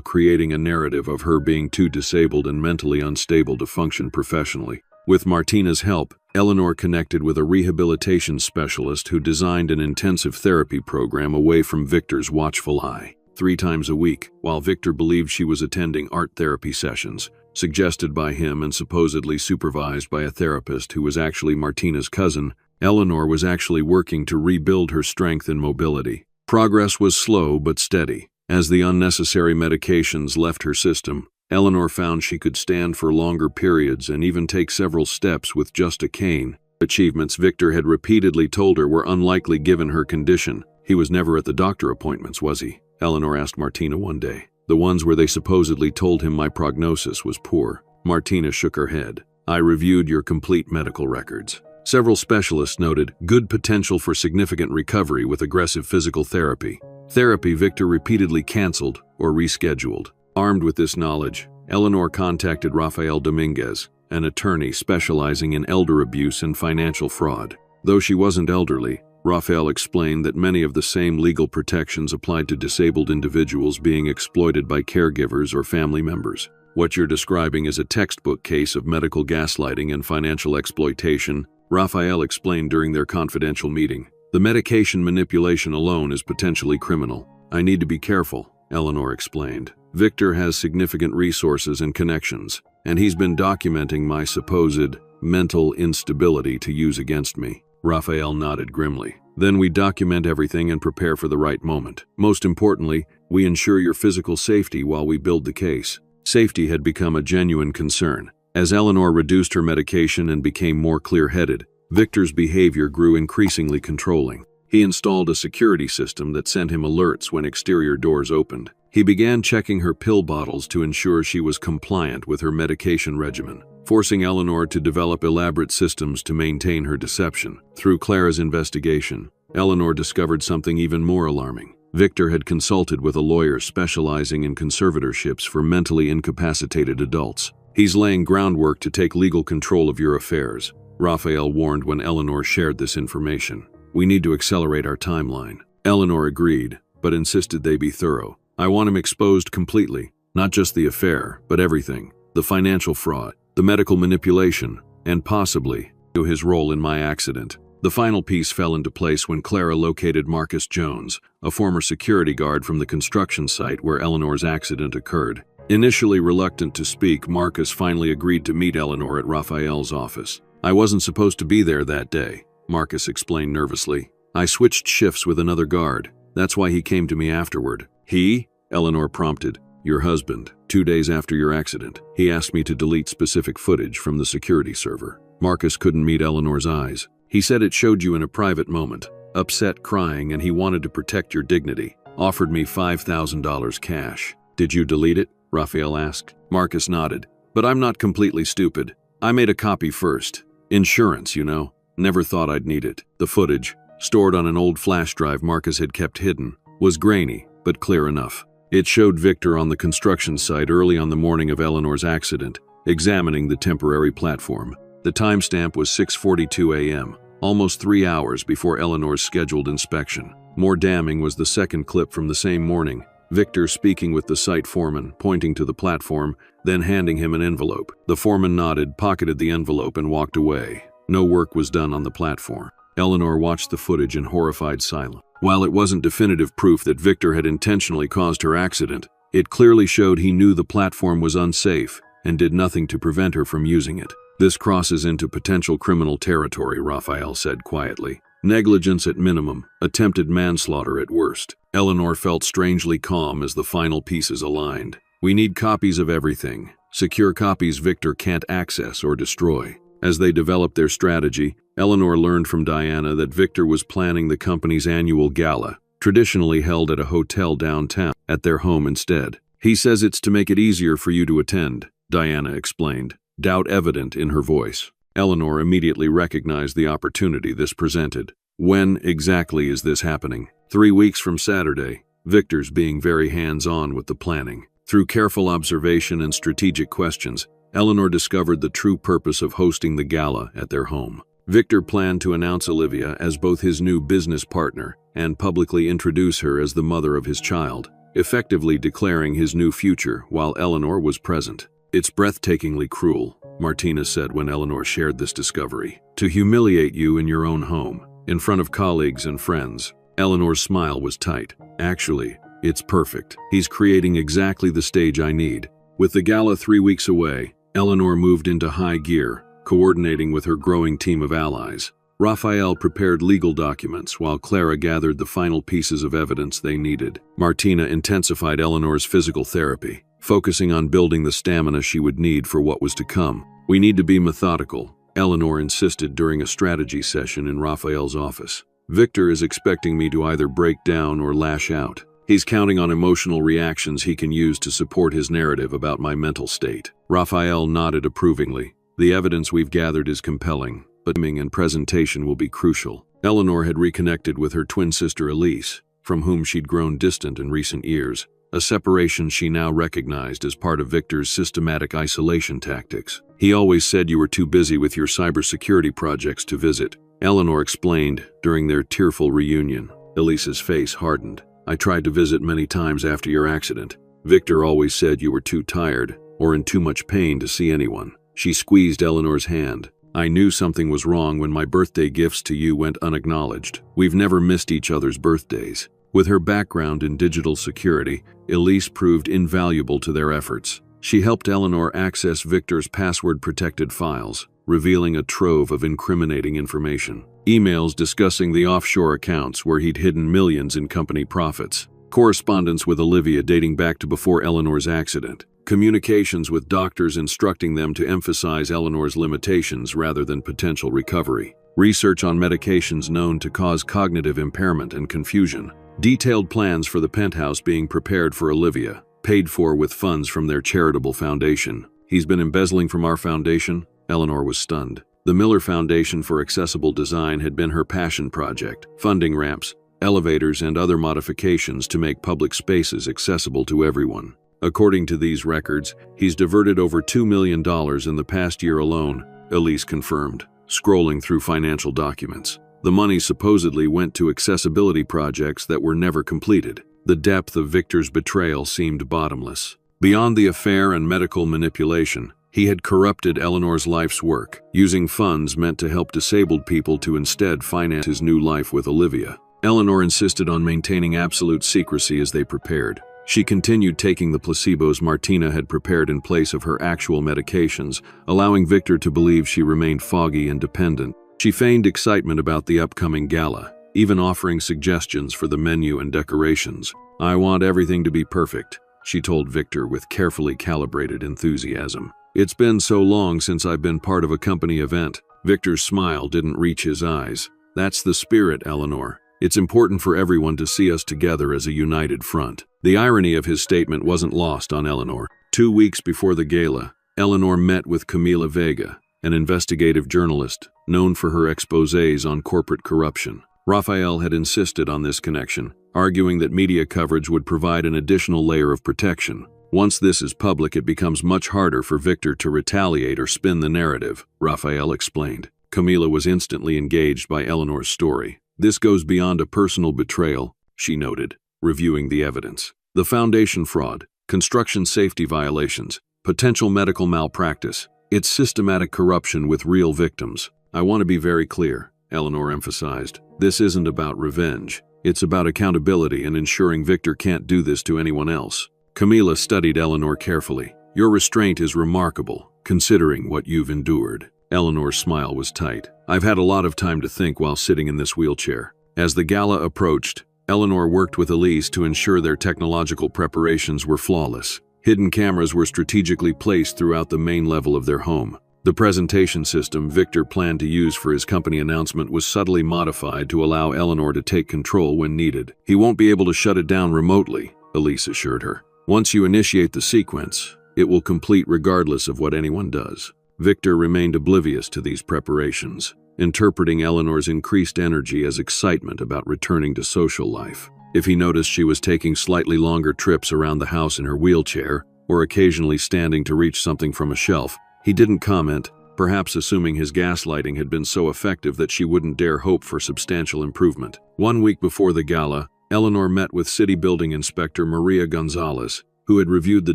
creating a narrative of her being too disabled and mentally unstable to function professionally. With Martina's help, Eleanor connected with a rehabilitation specialist who designed an intensive therapy program away from Victor's watchful eye. 3 times a week, while Victor believed she was attending art therapy sessions, suggested by him and supposedly supervised by a therapist who was actually Martina's cousin, Eleanor was actually working to rebuild her strength and mobility. Progress was slow but steady. As the unnecessary medications left her system, Eleanor found she could stand for longer periods and even take several steps with just a cane. Achievements Victor had repeatedly told her were unlikely given her condition. He was never at the doctor appointments, was he? Eleanor asked Martina one day. The ones where they supposedly told him my prognosis was poor. Martina shook her head. I reviewed your complete medical records. Several specialists noted good potential for significant recovery with aggressive physical therapy. Therapy Victor repeatedly canceled or rescheduled. Armed with this knowledge, Eleanor contacted Rafael Dominguez, an attorney specializing in elder abuse and financial fraud. Though she wasn't elderly, Rafael explained that many of the same legal protections applied to disabled individuals being exploited by caregivers or family members. What you're describing is a textbook case of medical gaslighting and financial exploitation, Rafael explained during their confidential meeting. The medication manipulation alone is potentially criminal. I need to be careful, Eleanor explained. Victor has significant resources and connections, and he's been documenting my supposed mental instability to use against me. Raphael nodded grimly. Then we document everything and prepare for the right moment. Most importantly, we ensure your physical safety while we build the case. Safety had become a genuine concern. As Eleanor reduced her medication and became more clear-headed, Victor's behavior grew increasingly controlling. He installed a security system that sent him alerts when exterior doors opened. He began checking her pill bottles to ensure she was compliant with her medication regimen, forcing Eleanor to develop elaborate systems to maintain her deception. Through Clara's investigation, Eleanor discovered something even more alarming. Victor had consulted with a lawyer specializing in conservatorships for mentally incapacitated adults. He's laying groundwork to take legal control of your affairs, Raphael warned when Eleanor shared this information. We need to accelerate our timeline. Eleanor agreed, but insisted they be thorough. I want him exposed completely, not just the affair, but everything. The financial fraud, the medical manipulation, and possibly his role in my accident. The final piece fell into place when Clara located Marcus Jones, a former security guard from the construction site where Eleanor's accident occurred. Initially reluctant to speak, Marcus finally agreed to meet Eleanor at Raphael's office. I wasn't supposed to be there that day, Marcus explained nervously. I switched shifts with another guard. That's why he came to me afterward. He? Eleanor prompted. Your husband. 2 days after your accident, he asked me to delete specific footage from the security server. Marcus couldn't meet Eleanor's eyes. He said it showed you in a private moment, upset, crying, and he wanted to protect your dignity. Offered me $5,000 cash. Did you delete it? Raphael asked. Marcus nodded. But I'm not completely stupid. I made a copy first. Insurance, you know. Never thought I'd need it. The footage, stored on an old flash drive Marcus had kept hidden, was grainy, but clear enough. It showed Victor on the construction site early on the morning of Eleanor's accident, examining the temporary platform. The timestamp was 6:42 a.m., almost 3 hours before Eleanor's scheduled inspection. More damning was the second clip from the same morning, Victor speaking with the site foreman, pointing to the platform, then handing him an envelope. The foreman nodded, pocketed the envelope, and walked away. No work was done on the platform. Eleanor watched the footage in horrified silence. While it wasn't definitive proof that Victor had intentionally caused her accident, it clearly showed he knew the platform was unsafe and did nothing to prevent her from using it. This crosses into potential criminal territory, Raphael said quietly. Negligence at minimum, attempted manslaughter at worst. Eleanor felt strangely calm as the final pieces aligned. We need copies of everything. Secure copies Victor can't access or destroy. As they developed their strategy, Eleanor learned from Diana that Victor was planning the company's annual gala, traditionally held at a hotel downtown, at their home instead. He says it's to make it easier for you to attend, Diana explained, doubt evident in her voice. Eleanor immediately recognized the opportunity this presented. When exactly is this happening? 3 weeks from Saturday. Victor's being very hands-on with the planning. Through careful observation and strategic questions, Eleanor discovered the true purpose of hosting the gala at their home. Victor planned to announce Olivia as both his new business partner and publicly introduce her as the mother of his child, effectively declaring his new future while Eleanor was present. It's breathtakingly cruel, Martina said when Eleanor shared this discovery. To humiliate you in your own home, in front of colleagues and friends. Eleanor's smile was tight. Actually, it's perfect. He's creating exactly the stage I need. With the gala 3 weeks away, Eleanor moved into high gear, coordinating with her growing team of allies. Raphael prepared legal documents while Clara gathered the final pieces of evidence they needed. Martina intensified Eleanor's physical therapy, focusing on building the stamina she would need for what was to come. We need to be methodical, Eleanor insisted during a strategy session in Raphael's office. Victor is expecting me to either break down or lash out. He's counting on emotional reactions he can use to support his narrative about my mental state. Raphael nodded approvingly. The evidence we've gathered is compelling, but timing and presentation will be crucial. Eleanor had reconnected with her twin sister Elise, from whom she'd grown distant in recent years, a separation she now recognized as part of Victor's systematic isolation tactics. He always said you were too busy with your cybersecurity projects to visit, Eleanor explained during their tearful reunion. Elise's face hardened. I tried to visit many times after your accident. Victor always said you were too tired or in too much pain to see anyone. She squeezed Eleanor's hand. I knew something was wrong when my birthday gifts to you went unacknowledged. We've never missed each other's birthdays. With her background in digital security, Elise proved invaluable to their efforts. She helped Eleanor access Victor's password-protected files, revealing a trove of incriminating information. Emails discussing the offshore accounts where he'd hidden millions in company profits. Correspondence with Olivia dating back to before Eleanor's accident. Communications with doctors instructing them to emphasize Eleanor's limitations rather than potential recovery. Research on medications known to cause cognitive impairment and confusion. Detailed plans for the penthouse being prepared for Olivia, paid for with funds from their charitable foundation. He's been embezzling from our foundation? Eleanor was stunned. The Miller Foundation for Accessible Design had been her passion project, funding ramps, elevators, and other modifications to make public spaces accessible to everyone. According to these records, he's diverted over $2 million in the past year alone, Elise confirmed, scrolling through financial documents. The money supposedly went to accessibility projects that were never completed. The depth of Victor's betrayal seemed bottomless. Beyond the affair and medical manipulation, he had corrupted Eleanor's life's work, using funds meant to help disabled people to instead finance his new life with Olivia. Eleanor insisted on maintaining absolute secrecy as they prepared. She continued taking the placebos Martina had prepared in place of her actual medications, allowing Victor to believe she remained foggy and dependent. She feigned excitement about the upcoming gala, even offering suggestions for the menu and decorations. "I want everything to be perfect," she told Victor with carefully calibrated enthusiasm. "It's been so long since I've been part of a company event." Victor's smile didn't reach his eyes. "That's the spirit, Eleanor. It's important for everyone to see us together as a united front." The irony of his statement wasn't lost on Eleanor. 2 weeks before the gala, Eleanor met with Camila Vega, an investigative journalist known for her exposés on corporate corruption. Raphael had insisted on this connection, arguing that media coverage would provide an additional layer of protection. Once this is public, it becomes much harder for Victor to retaliate or spin the narrative, Raphael explained. Camila was instantly engaged by Eleanor's story. "This goes beyond a personal betrayal," she noted, reviewing the evidence. "The foundation fraud, construction safety violations, potential medical malpractice. It's systematic corruption with real victims. I want to be very clear," Eleanor emphasized. "This isn't about revenge. It's about accountability and ensuring Victor can't do this to anyone else." Camila studied Eleanor carefully. "Your restraint is remarkable, considering what you've endured." Eleanor's smile was tight. "I've had a lot of time to think while sitting in this wheelchair." As the gala approached, Eleanor worked with Elise to ensure their technological preparations were flawless. Hidden cameras were strategically placed throughout the main level of their home. The presentation system Victor planned to use for his company announcement was subtly modified to allow Eleanor to take control when needed. "He won't be able to shut it down remotely," Elise assured her. "Once you initiate the sequence, it will complete regardless of what anyone does." Victor remained oblivious to these preparations, interpreting Eleanor's increased energy as excitement about returning to social life. If he noticed she was taking slightly longer trips around the house in her wheelchair, or occasionally standing to reach something from a shelf, he didn't comment, perhaps assuming his gaslighting had been so effective that she wouldn't dare hope for substantial improvement. 1 week before the gala, Eleanor met with City Building Inspector Maria Gonzalez, who had reviewed the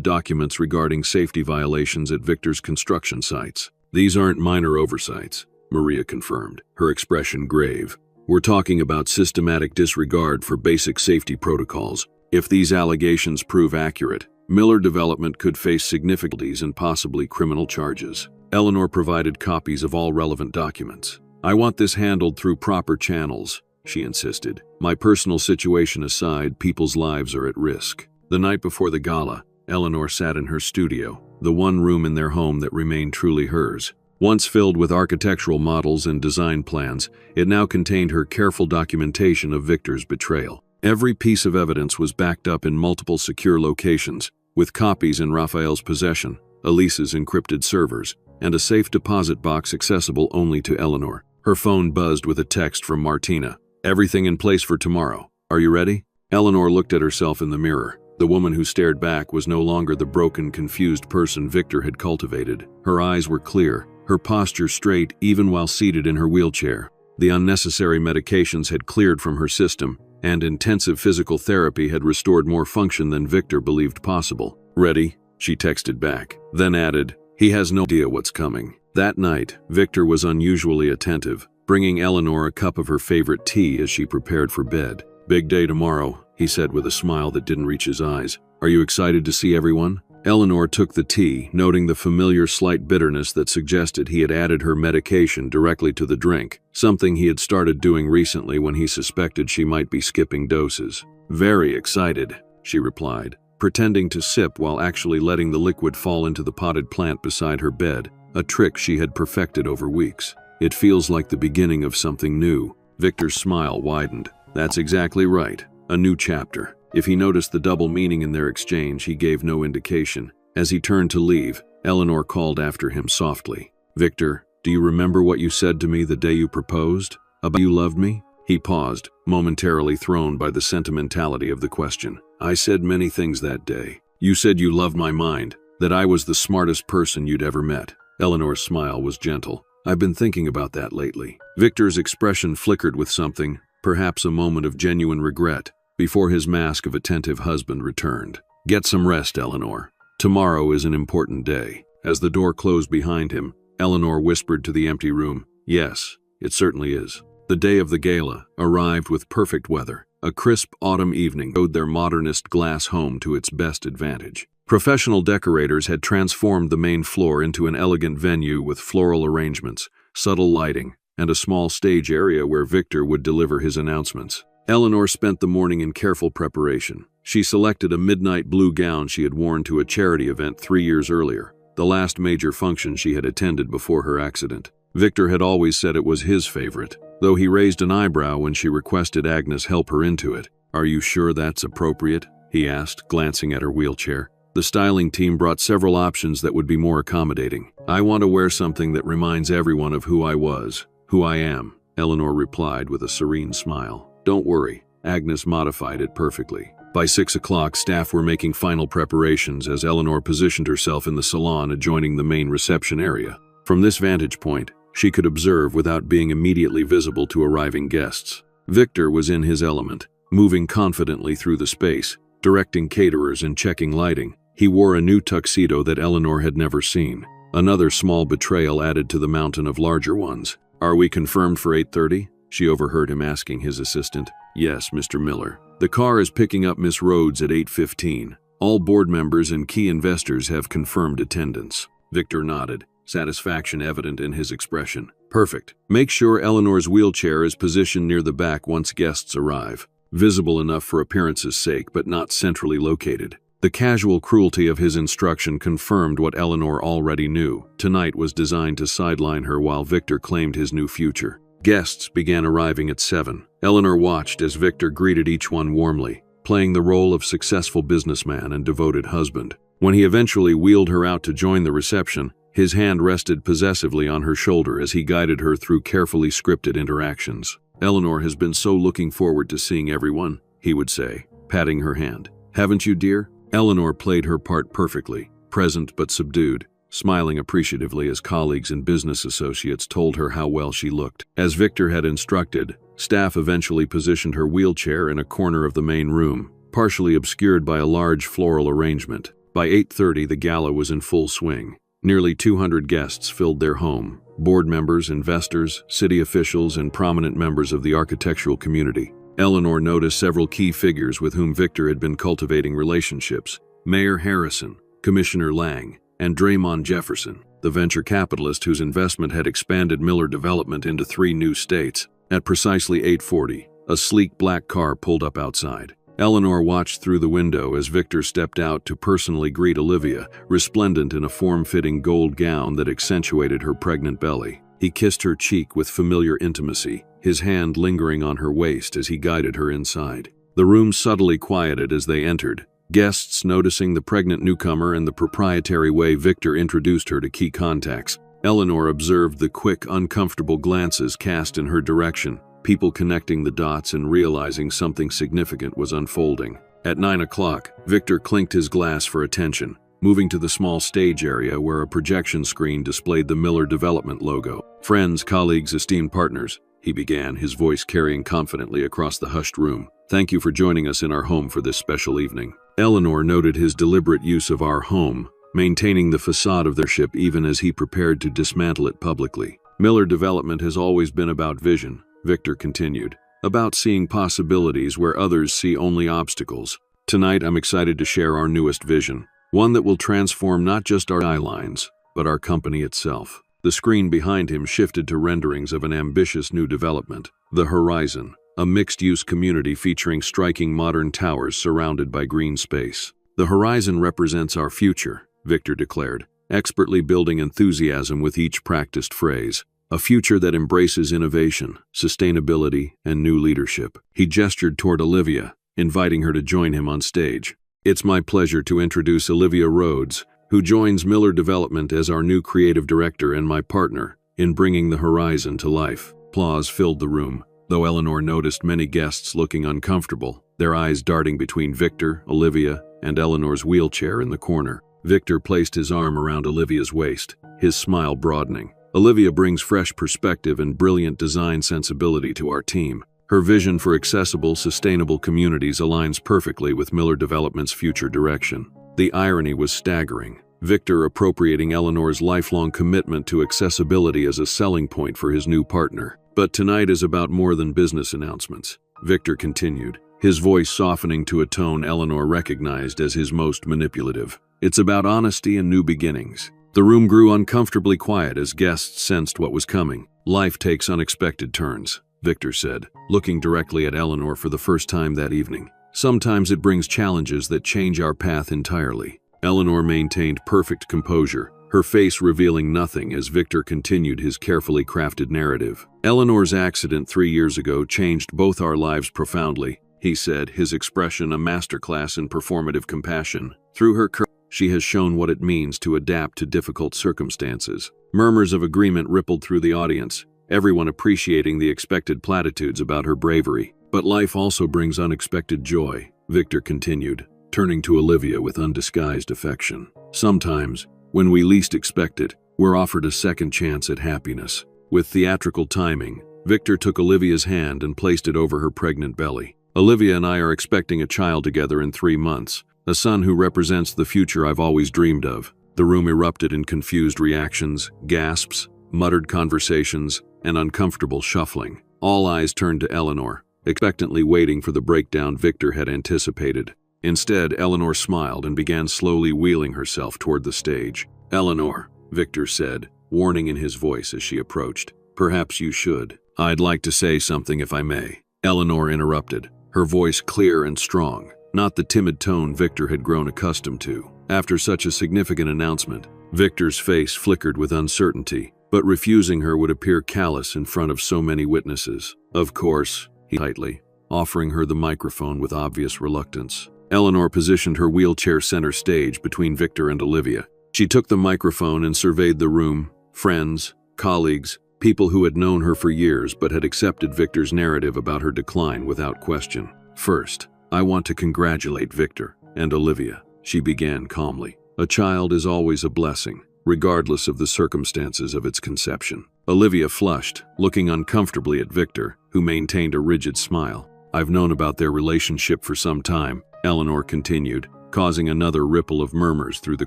documents regarding safety violations at Victor's construction sites. "These aren't minor oversights," Maria confirmed, her expression grave. "We're talking about systematic disregard for basic safety protocols. If these allegations prove accurate, Miller Development could face significant and possibly criminal charges." Eleanor provided copies of all relevant documents. "I want this handled through proper channels," she insisted. "My personal situation aside, people's lives are at risk." The night before the gala, Eleanor sat in her studio, the one room in their home that remained truly hers. Once filled with architectural models and design plans, it now contained her careful documentation of Victor's betrayal. Every piece of evidence was backed up in multiple secure locations, with copies in Raphael's possession, Elise's encrypted servers, and a safe deposit box accessible only to Eleanor. Her phone buzzed with a text from Martina. "Everything in place for tomorrow. Are you ready?" Eleanor looked at herself in the mirror. The woman who stared back was no longer the broken, confused person Victor had cultivated. Her eyes were clear, her posture straight even while seated in her wheelchair. The unnecessary medications had cleared from her system, and intensive physical therapy had restored more function than Victor believed possible. "Ready?" she texted back, then added, "He has no idea what's coming." That night, Victor was unusually attentive, bringing Eleanor a cup of her favorite tea as she prepared for bed. "Big day tomorrow," he said with a smile that didn't reach his eyes. Are you excited to see everyone? Eleanor took the tea, noting the familiar slight bitterness that suggested he had added her medication directly to the drink, something he had started doing recently when he suspected she might be skipping doses. Very excited, she replied, pretending to sip while actually letting the liquid fall into the potted plant beside her bed, a trick she had perfected over weeks. It feels like the beginning of something new. Victor's smile widened. That's exactly right. A new chapter. If he noticed the double meaning in their exchange, he gave no indication. As he turned to leave, Eleanor called after him softly. Victor, do you remember what you said to me the day you proposed? About you loved me? He paused, momentarily thrown by the sentimentality of the question. I said many things that day. You said you loved my mind, that I was the smartest person you'd ever met. Eleanor's smile was gentle. I've been thinking about that lately. Victor's expression flickered with something, perhaps a moment of genuine regret, before his mask of attentive husband returned. Get some rest, Eleanor. Tomorrow is an important day. As the door closed behind him, Eleanor whispered to the empty room, Yes, it certainly is. The day of the gala arrived with perfect weather. A crisp autumn evening showed their modernist glass home to its best advantage. Professional decorators had transformed the main floor into an elegant venue with floral arrangements, subtle lighting, and a small stage area where Victor would deliver his announcements. Eleanor spent the morning in careful preparation. She selected a midnight blue gown she had worn to a charity event 3 years earlier, the last major function she had attended before her accident. Victor had always said it was his favorite, though he raised an eyebrow when she requested Agnes help her into it. Are you sure that's appropriate? He asked, glancing at her wheelchair. The styling team brought several options that would be more accommodating. I want to wear something that reminds everyone of who I was, who I am, Eleanor replied with a serene smile. Don't worry, Agnes modified it perfectly. By 6 o'clock, staff were making final preparations as Eleanor positioned herself in the salon adjoining the main reception area. From this vantage point, she could observe without being immediately visible to arriving guests. Victor was in his element, moving confidently through the space, directing caterers and checking lighting. He wore a new tuxedo that Eleanor had never seen. Another small betrayal added to the mountain of larger ones. Are we confirmed for 8:30? She overheard him asking his assistant. Yes, Mr. Miller. The car is picking up Miss Rhodes at 8:15. All board members and key investors have confirmed attendance. Victor nodded, satisfaction evident in his expression. Perfect. Make sure Eleanor's wheelchair is positioned near the back once guests arrive. Visible enough for appearance's sake, but not centrally located. The casual cruelty of his instruction confirmed what Eleanor already knew. Tonight was designed to sideline her while Victor claimed his new future. Guests began arriving at 7. Eleanor watched as Victor greeted each one warmly, playing the role of successful businessman and devoted husband. When he eventually wheeled her out to join the reception, his hand rested possessively on her shoulder as he guided her through carefully scripted interactions. Eleanor has been so looking forward to seeing everyone, he would say, patting her hand. Haven't you, dear? Eleanor played her part perfectly, present but subdued, smiling appreciatively as colleagues and business associates told her how well she looked. As Victor had instructed, staff eventually positioned her wheelchair in a corner of the main room, partially obscured by a large floral arrangement. By 8:30, the gala was in full swing. Nearly 200 guests filled their home, board members, investors, city officials, and prominent members of the architectural community. Eleanor noticed several key figures with whom Victor had been cultivating relationships: Mayor Harrison, Commissioner Lang, and Draymond Jefferson, the venture capitalist whose investment had expanded Miller Development into 3 new states. At precisely 8:40, a sleek black car pulled up outside. Eleanor watched through the window as Victor stepped out to personally greet Olivia, resplendent in a form-fitting gold gown that accentuated her pregnant belly. He kissed her cheek with familiar intimacy, his hand lingering on her waist as he guided her inside. The room subtly quieted as they entered, guests noticing the pregnant newcomer and the proprietary way Victor introduced her to key contacts. Eleanor observed the quick, uncomfortable glances cast in her direction, people connecting the dots and realizing something significant was unfolding. At 9 o'clock, Victor clinked his glass for attention, moving to the small stage area where a projection screen displayed the Miller Development logo. Friends, colleagues, esteemed partners, he began, his voice carrying confidently across the hushed room. Thank you for joining us in our home for this special evening. Eleanor noted his deliberate use of our home, maintaining the facade of their ship even as he prepared to dismantle it publicly. Miller Development has always been about vision, Victor continued, about seeing possibilities where others see only obstacles. Tonight, I'm excited to share our newest vision, one that will transform not just our skylines, but our company itself. The screen behind him shifted to renderings of an ambitious new development, the Horizon, a mixed-use community featuring striking modern towers surrounded by green space. The Horizon represents our future, Victor declared, expertly building enthusiasm with each practiced phrase. A future that embraces innovation, sustainability, and new leadership. He gestured toward Olivia, inviting her to join him on stage. It's my pleasure to introduce Olivia Rhodes, who joins Miller Development as our new creative director and my partner in bringing the Horizon to life. Applause filled the room, though Eleanor noticed many guests looking uncomfortable, their eyes darting between Victor, Olivia, and Eleanor's wheelchair in the corner. Victor placed his arm around Olivia's waist, his smile broadening. Olivia brings fresh perspective and brilliant design sensibility to our team. Her vision for accessible, sustainable communities aligns perfectly with Miller Development's future direction. The irony was staggering, Victor appropriating Eleanor's lifelong commitment to accessibility as a selling point for his new partner. But tonight is about more than business announcements, Victor continued, his voice softening to a tone Eleanor recognized as his most manipulative. It's about honesty and new beginnings. The room grew uncomfortably quiet as guests sensed what was coming. Life takes unexpected turns, Victor said, looking directly at Eleanor for the first time that evening. Sometimes it brings challenges that change our path entirely. Eleanor maintained perfect composure, her face revealing nothing as Victor continued his carefully crafted narrative. Eleanor's accident 3 years ago changed both our lives profoundly, he said, his expression a masterclass in performative compassion. Through her courage, she has shown what it means to adapt to difficult circumstances. Murmurs of agreement rippled through the audience, everyone appreciating the expected platitudes about her bravery. But life also brings unexpected joy, Victor continued, turning to Olivia with undisguised affection. Sometimes, when we least expect it, we're offered a second chance at happiness. With theatrical timing, Victor took Olivia's hand and placed it over her pregnant belly. Olivia and I are expecting a child together in 3 months. A son who represents the future I've always dreamed of. The room erupted in confused reactions, gasps, muttered conversations, and uncomfortable shuffling. All eyes turned to Eleanor, expectantly waiting for the breakdown Victor had anticipated. Instead, Eleanor smiled and began slowly wheeling herself toward the stage. Eleanor, Victor said, warning in his voice as she approached. Perhaps you should. I'd like to say something if I may. Eleanor interrupted, her voice clear and strong. Not the timid tone Victor had grown accustomed to. After such a significant announcement, Victor's face flickered with uncertainty, but refusing her would appear callous in front of so many witnesses. Of course, he tightly, offering her the microphone with obvious reluctance. Eleanor positioned her wheelchair center stage between Victor and Olivia. She took the microphone and surveyed the room, friends, colleagues, people who had known her for years but had accepted Victor's narrative about her decline without question. First, I want to congratulate Victor and Olivia, she began calmly. A child is always a blessing, regardless of the circumstances of its conception. Olivia flushed, looking uncomfortably at Victor, who maintained a rigid smile. I've known about their relationship for some time, Eleanor continued, causing another ripple of murmurs through the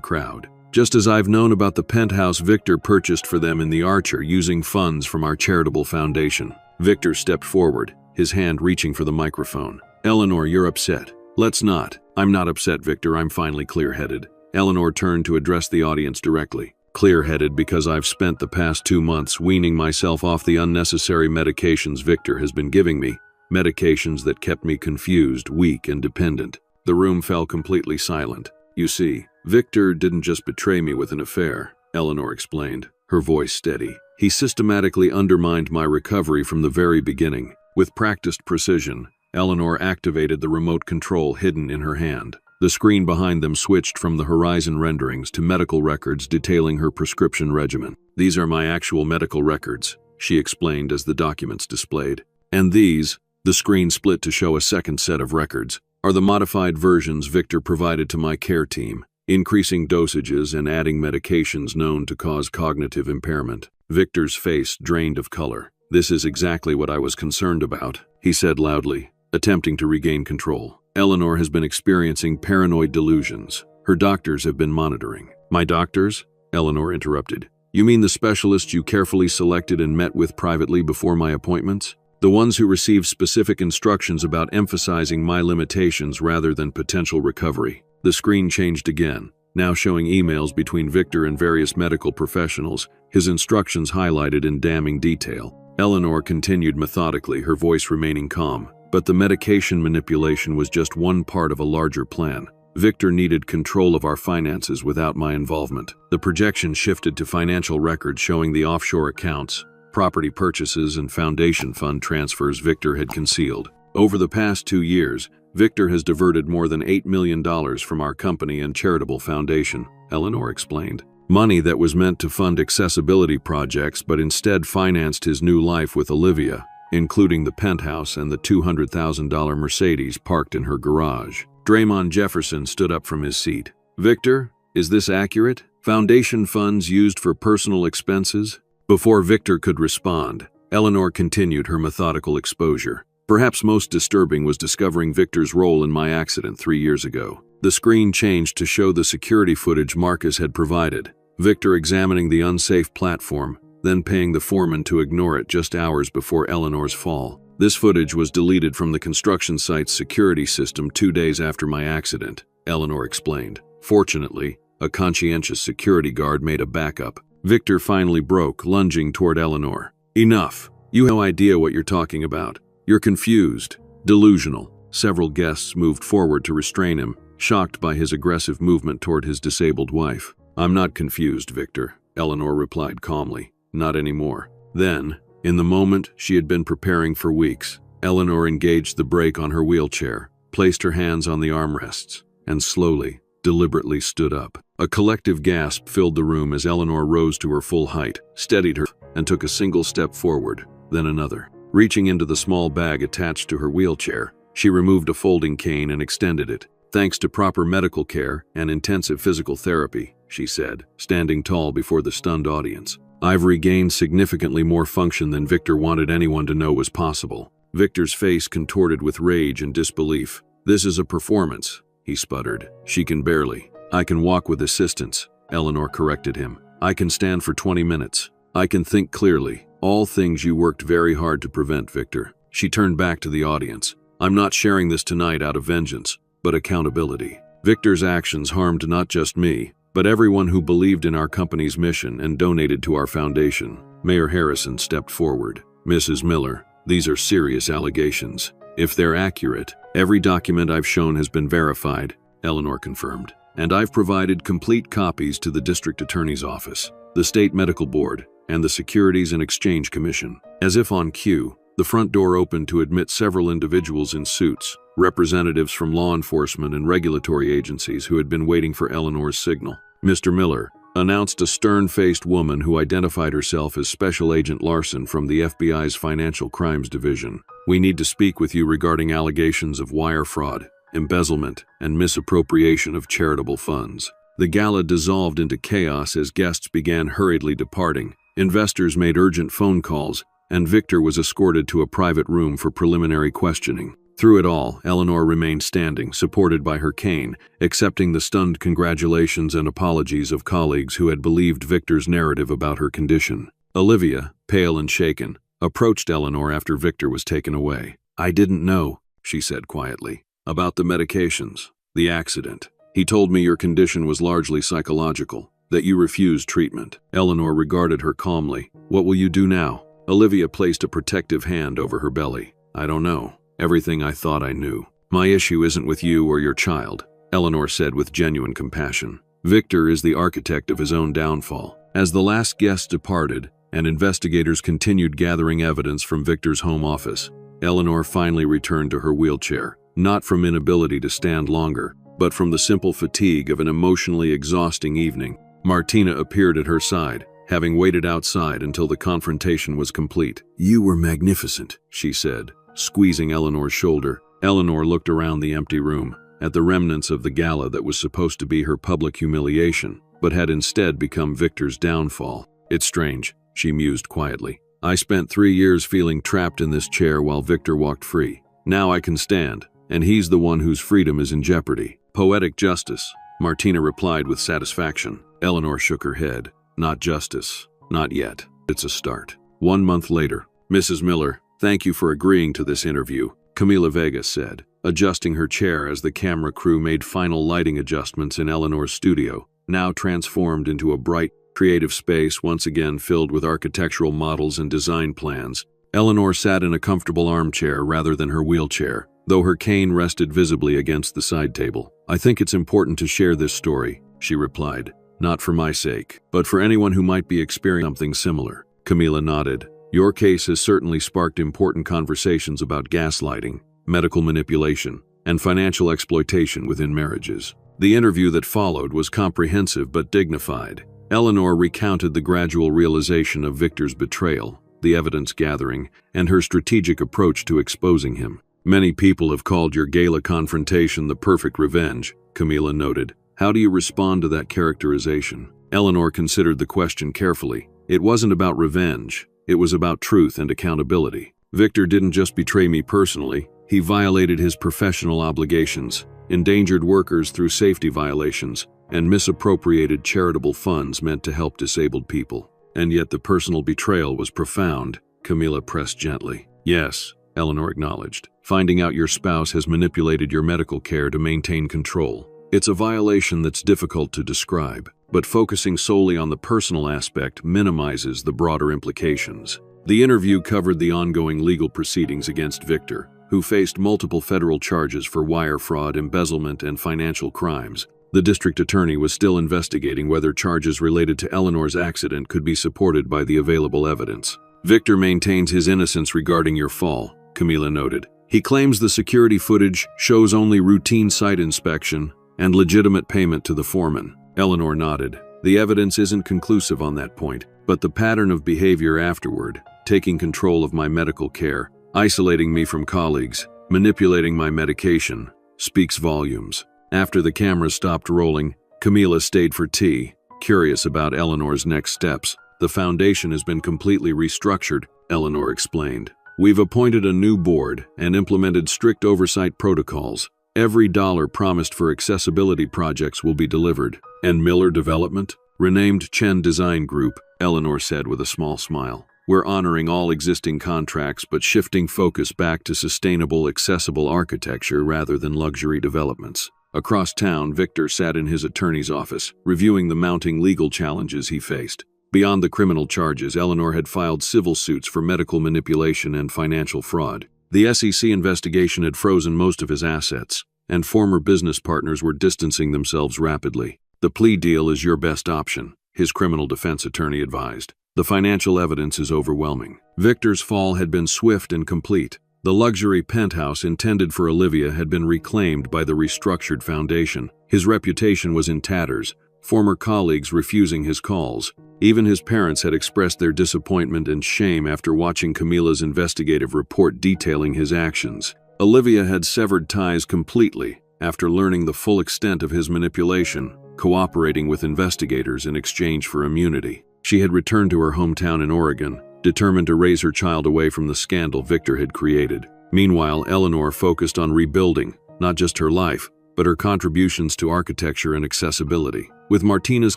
crowd. Just as I've known about the penthouse Victor purchased for them in the Archer using funds from our charitable foundation. Victor stepped forward, his hand reaching for the microphone. Eleanor, you're upset. Let's not. I'm not upset, Victor. I'm finally clear-headed. Eleanor turned to address the audience directly. Clear-headed because I've spent the past 2 months weaning myself off the unnecessary medications Victor has been giving me. Medications that kept me confused, weak, and dependent. The room fell completely silent. You see, Victor didn't just betray me with an affair, Eleanor explained, her voice steady. He systematically undermined my recovery from the very beginning. With practiced precision, Eleanor activated the remote control hidden in her hand. The screen behind them switched from the Horizon renderings to medical records detailing her prescription regimen. These are my actual medical records, she explained as the documents displayed. And these, the screen split to show a second set of records, are the modified versions Victor provided to my care team, increasing dosages and adding medications known to cause cognitive impairment. Victor's face drained of color. This is exactly what I was concerned about, he said loudly, attempting to regain control. Eleanor has been experiencing paranoid delusions. Her doctors have been monitoring. My doctors? Eleanor interrupted. You mean the specialists you carefully selected and met with privately before my appointments? The ones who received specific instructions about emphasizing my limitations rather than potential recovery. The screen changed again, now showing emails between Victor and various medical professionals, his instructions highlighted in damning detail. Eleanor continued methodically, her voice remaining calm. But the medication manipulation was just one part of a larger plan. Victor needed control of our finances without my involvement. The projection shifted to financial records showing the offshore accounts, property purchases, and foundation fund transfers Victor had concealed. Over the past 2 years, Victor has diverted more than $8 million from our company and charitable foundation, Eleanor explained. Money that was meant to fund accessibility projects but instead financed his new life with Olivia, including the penthouse and the $200,000 Mercedes parked in her garage. Draymond Jefferson stood up from his seat. Victor, is this accurate? Foundation funds used for personal expenses? Before Victor could respond, Eleanor continued her methodical exposure. Perhaps most disturbing was discovering Victor's role in my accident 3 years ago. The screen changed to show the security footage Marcus had provided. Victor examining the unsafe platform, then paying the foreman to ignore it just hours before Eleanor's fall. This footage was deleted from the construction site's security system 2 days after my accident, Eleanor explained. Fortunately, a conscientious security guard made a backup. Victor finally broke, lunging toward Eleanor. Enough. You have no idea what you're talking about. You're confused, delusional. Several guests moved forward to restrain him, shocked by his aggressive movement toward his disabled wife. I'm not confused, Victor, Eleanor replied calmly. Not anymore. Then, in the moment she had been preparing for weeks, Eleanor engaged the brake on her wheelchair, placed her hands on the armrests, and slowly, deliberately stood up. A collective gasp filled the room as Eleanor rose to her full height, steadied her, and took a single step forward, then another. Reaching into the small bag attached to her wheelchair, she removed a folding cane and extended it. Thanks to proper medical care and intensive physical therapy, she said, standing tall before the stunned audience. I've regained significantly more function than Victor wanted anyone to know was possible. Victor's face contorted with rage and disbelief. This is a performance, he sputtered. She can barely. I can walk with assistance, Eleanor corrected him. I can stand for 20 minutes. I can think clearly. All things you worked very hard to prevent, Victor. She turned back to the audience. I'm not sharing this tonight out of vengeance, but accountability. Victor's actions harmed not just me, but everyone who believed in our company's mission and donated to our foundation. Mayor Harrison stepped forward. Mrs. Miller, these are serious allegations. If they're accurate, every document I've shown has been verified, Eleanor confirmed. And I've provided complete copies to the district attorney's office, the state medical board, and the Securities and Exchange Commission. As if on cue, the front door opened to admit several individuals in suits, representatives from law enforcement and regulatory agencies who had been waiting for Eleanor's signal. Mr. Miller, announced a stern-faced woman who identified herself as Special Agent Larson from the FBI's Financial Crimes Division. We need to speak with you regarding allegations of wire fraud, embezzlement, and misappropriation of charitable funds. The gala dissolved into chaos as guests began hurriedly departing. Investors made urgent phone calls, and Victor was escorted to a private room for preliminary questioning. Through it all, Eleanor remained standing, supported by her cane, accepting the stunned congratulations and apologies of colleagues who had believed Victor's narrative about her condition. Olivia, pale and shaken, approached Eleanor after Victor was taken away. I didn't know, she said quietly, about the medications, the accident. He told me your condition was largely psychological, that you refused treatment. Eleanor regarded her calmly. What will you do now? Olivia placed a protective hand over her belly. I don't know. Everything I thought I knew. My issue isn't with you or your child, Eleanor said with genuine compassion. Victor is the architect of his own downfall. As the last guest departed, and investigators continued gathering evidence from Victor's home office, Eleanor finally returned to her wheelchair, not from inability to stand longer, but from the simple fatigue of an emotionally exhausting evening. Martina appeared at her side, having waited outside until the confrontation was complete. You were magnificent, she said, squeezing Eleanor's shoulder. Eleanor looked around the empty room, at the remnants of the gala that was supposed to be her public humiliation, but had instead become Victor's downfall. It's strange, she mused quietly. I spent 3 years feeling trapped in this chair while Victor walked free. Now I can stand, and he's the one whose freedom is in jeopardy. Poetic justice, Martina replied with satisfaction. Eleanor shook her head. Not justice. Not yet. It's a start. 1 month later, Mrs. Miller, "Thank you for agreeing to this interview," Camila Vega said, adjusting her chair as the camera crew made final lighting adjustments in Eleanor's studio, now transformed into a bright, creative space once again filled with architectural models and design plans. Eleanor sat in a comfortable armchair rather than her wheelchair, though her cane rested visibly against the side table. "I think it's important to share this story," she replied. "Not for my sake, but for anyone who might be experiencing something similar." Camila nodded. "Your case has certainly sparked important conversations about gaslighting, medical manipulation, and financial exploitation within marriages." The interview that followed was comprehensive but dignified. Eleanor recounted the gradual realization of Victor's betrayal, the evidence gathering, and her strategic approach to exposing him. "Many people have called your gala confrontation the perfect revenge," Camila noted. "How do you respond to that characterization?" Eleanor considered the question carefully. It wasn't about revenge. It was about truth and accountability. "Victor didn't just betray me personally. He violated his professional obligations, endangered workers through safety violations, and misappropriated charitable funds meant to help disabled people. And yet the personal betrayal was profound," Camila pressed gently. "Yes," Eleanor acknowledged. "Finding out your spouse has manipulated your medical care to maintain control. It's a violation that's difficult to describe, but focusing solely on the personal aspect minimizes the broader implications." The interview covered the ongoing legal proceedings against Victor, who faced multiple federal charges for wire fraud, embezzlement, and financial crimes. The district attorney was still investigating whether charges related to Eleanor's accident could be supported by the available evidence. "Victor maintains his innocence regarding your fall," Camila noted. "He claims the security footage shows only routine site inspection and legitimate payment to the foreman." Eleanor nodded. "The evidence isn't conclusive on that point, but the pattern of behavior afterward, taking control of my medical care, isolating me from colleagues, manipulating my medication, speaks volumes." After the cameras stopped rolling, Camila stayed for tea, curious about Eleanor's next steps. "The foundation has been completely restructured," Eleanor explained. "We've appointed a new board and implemented strict oversight protocols. Every dollar promised for accessibility projects will be delivered." "And Miller Development?" "Renamed Chen Design Group," Eleanor said with a small smile. "We're honoring all existing contracts but shifting focus back to sustainable, accessible architecture rather than luxury developments." Across town, Victor sat in his attorney's office, reviewing the mounting legal challenges he faced. Beyond the criminal charges, Eleanor had filed civil suits for medical manipulation and financial fraud. The SEC investigation had frozen most of his assets, and former business partners were distancing themselves rapidly. "The plea deal is your best option," his criminal defense attorney advised. "The financial evidence is overwhelming." Victor's fall had been swift and complete. The luxury penthouse intended for Olivia had been reclaimed by the restructured foundation. His reputation was in tatters, former colleagues refusing his calls. Even his parents had expressed their disappointment and shame after watching Camila's investigative report detailing his actions. Olivia had severed ties completely after learning the full extent of his manipulation, cooperating with investigators in exchange for immunity. She had returned to her hometown in Oregon, determined to raise her child away from the scandal Victor had created. Meanwhile, Eleanor focused on rebuilding, not just her life, but her contributions to architecture and accessibility. With Martina's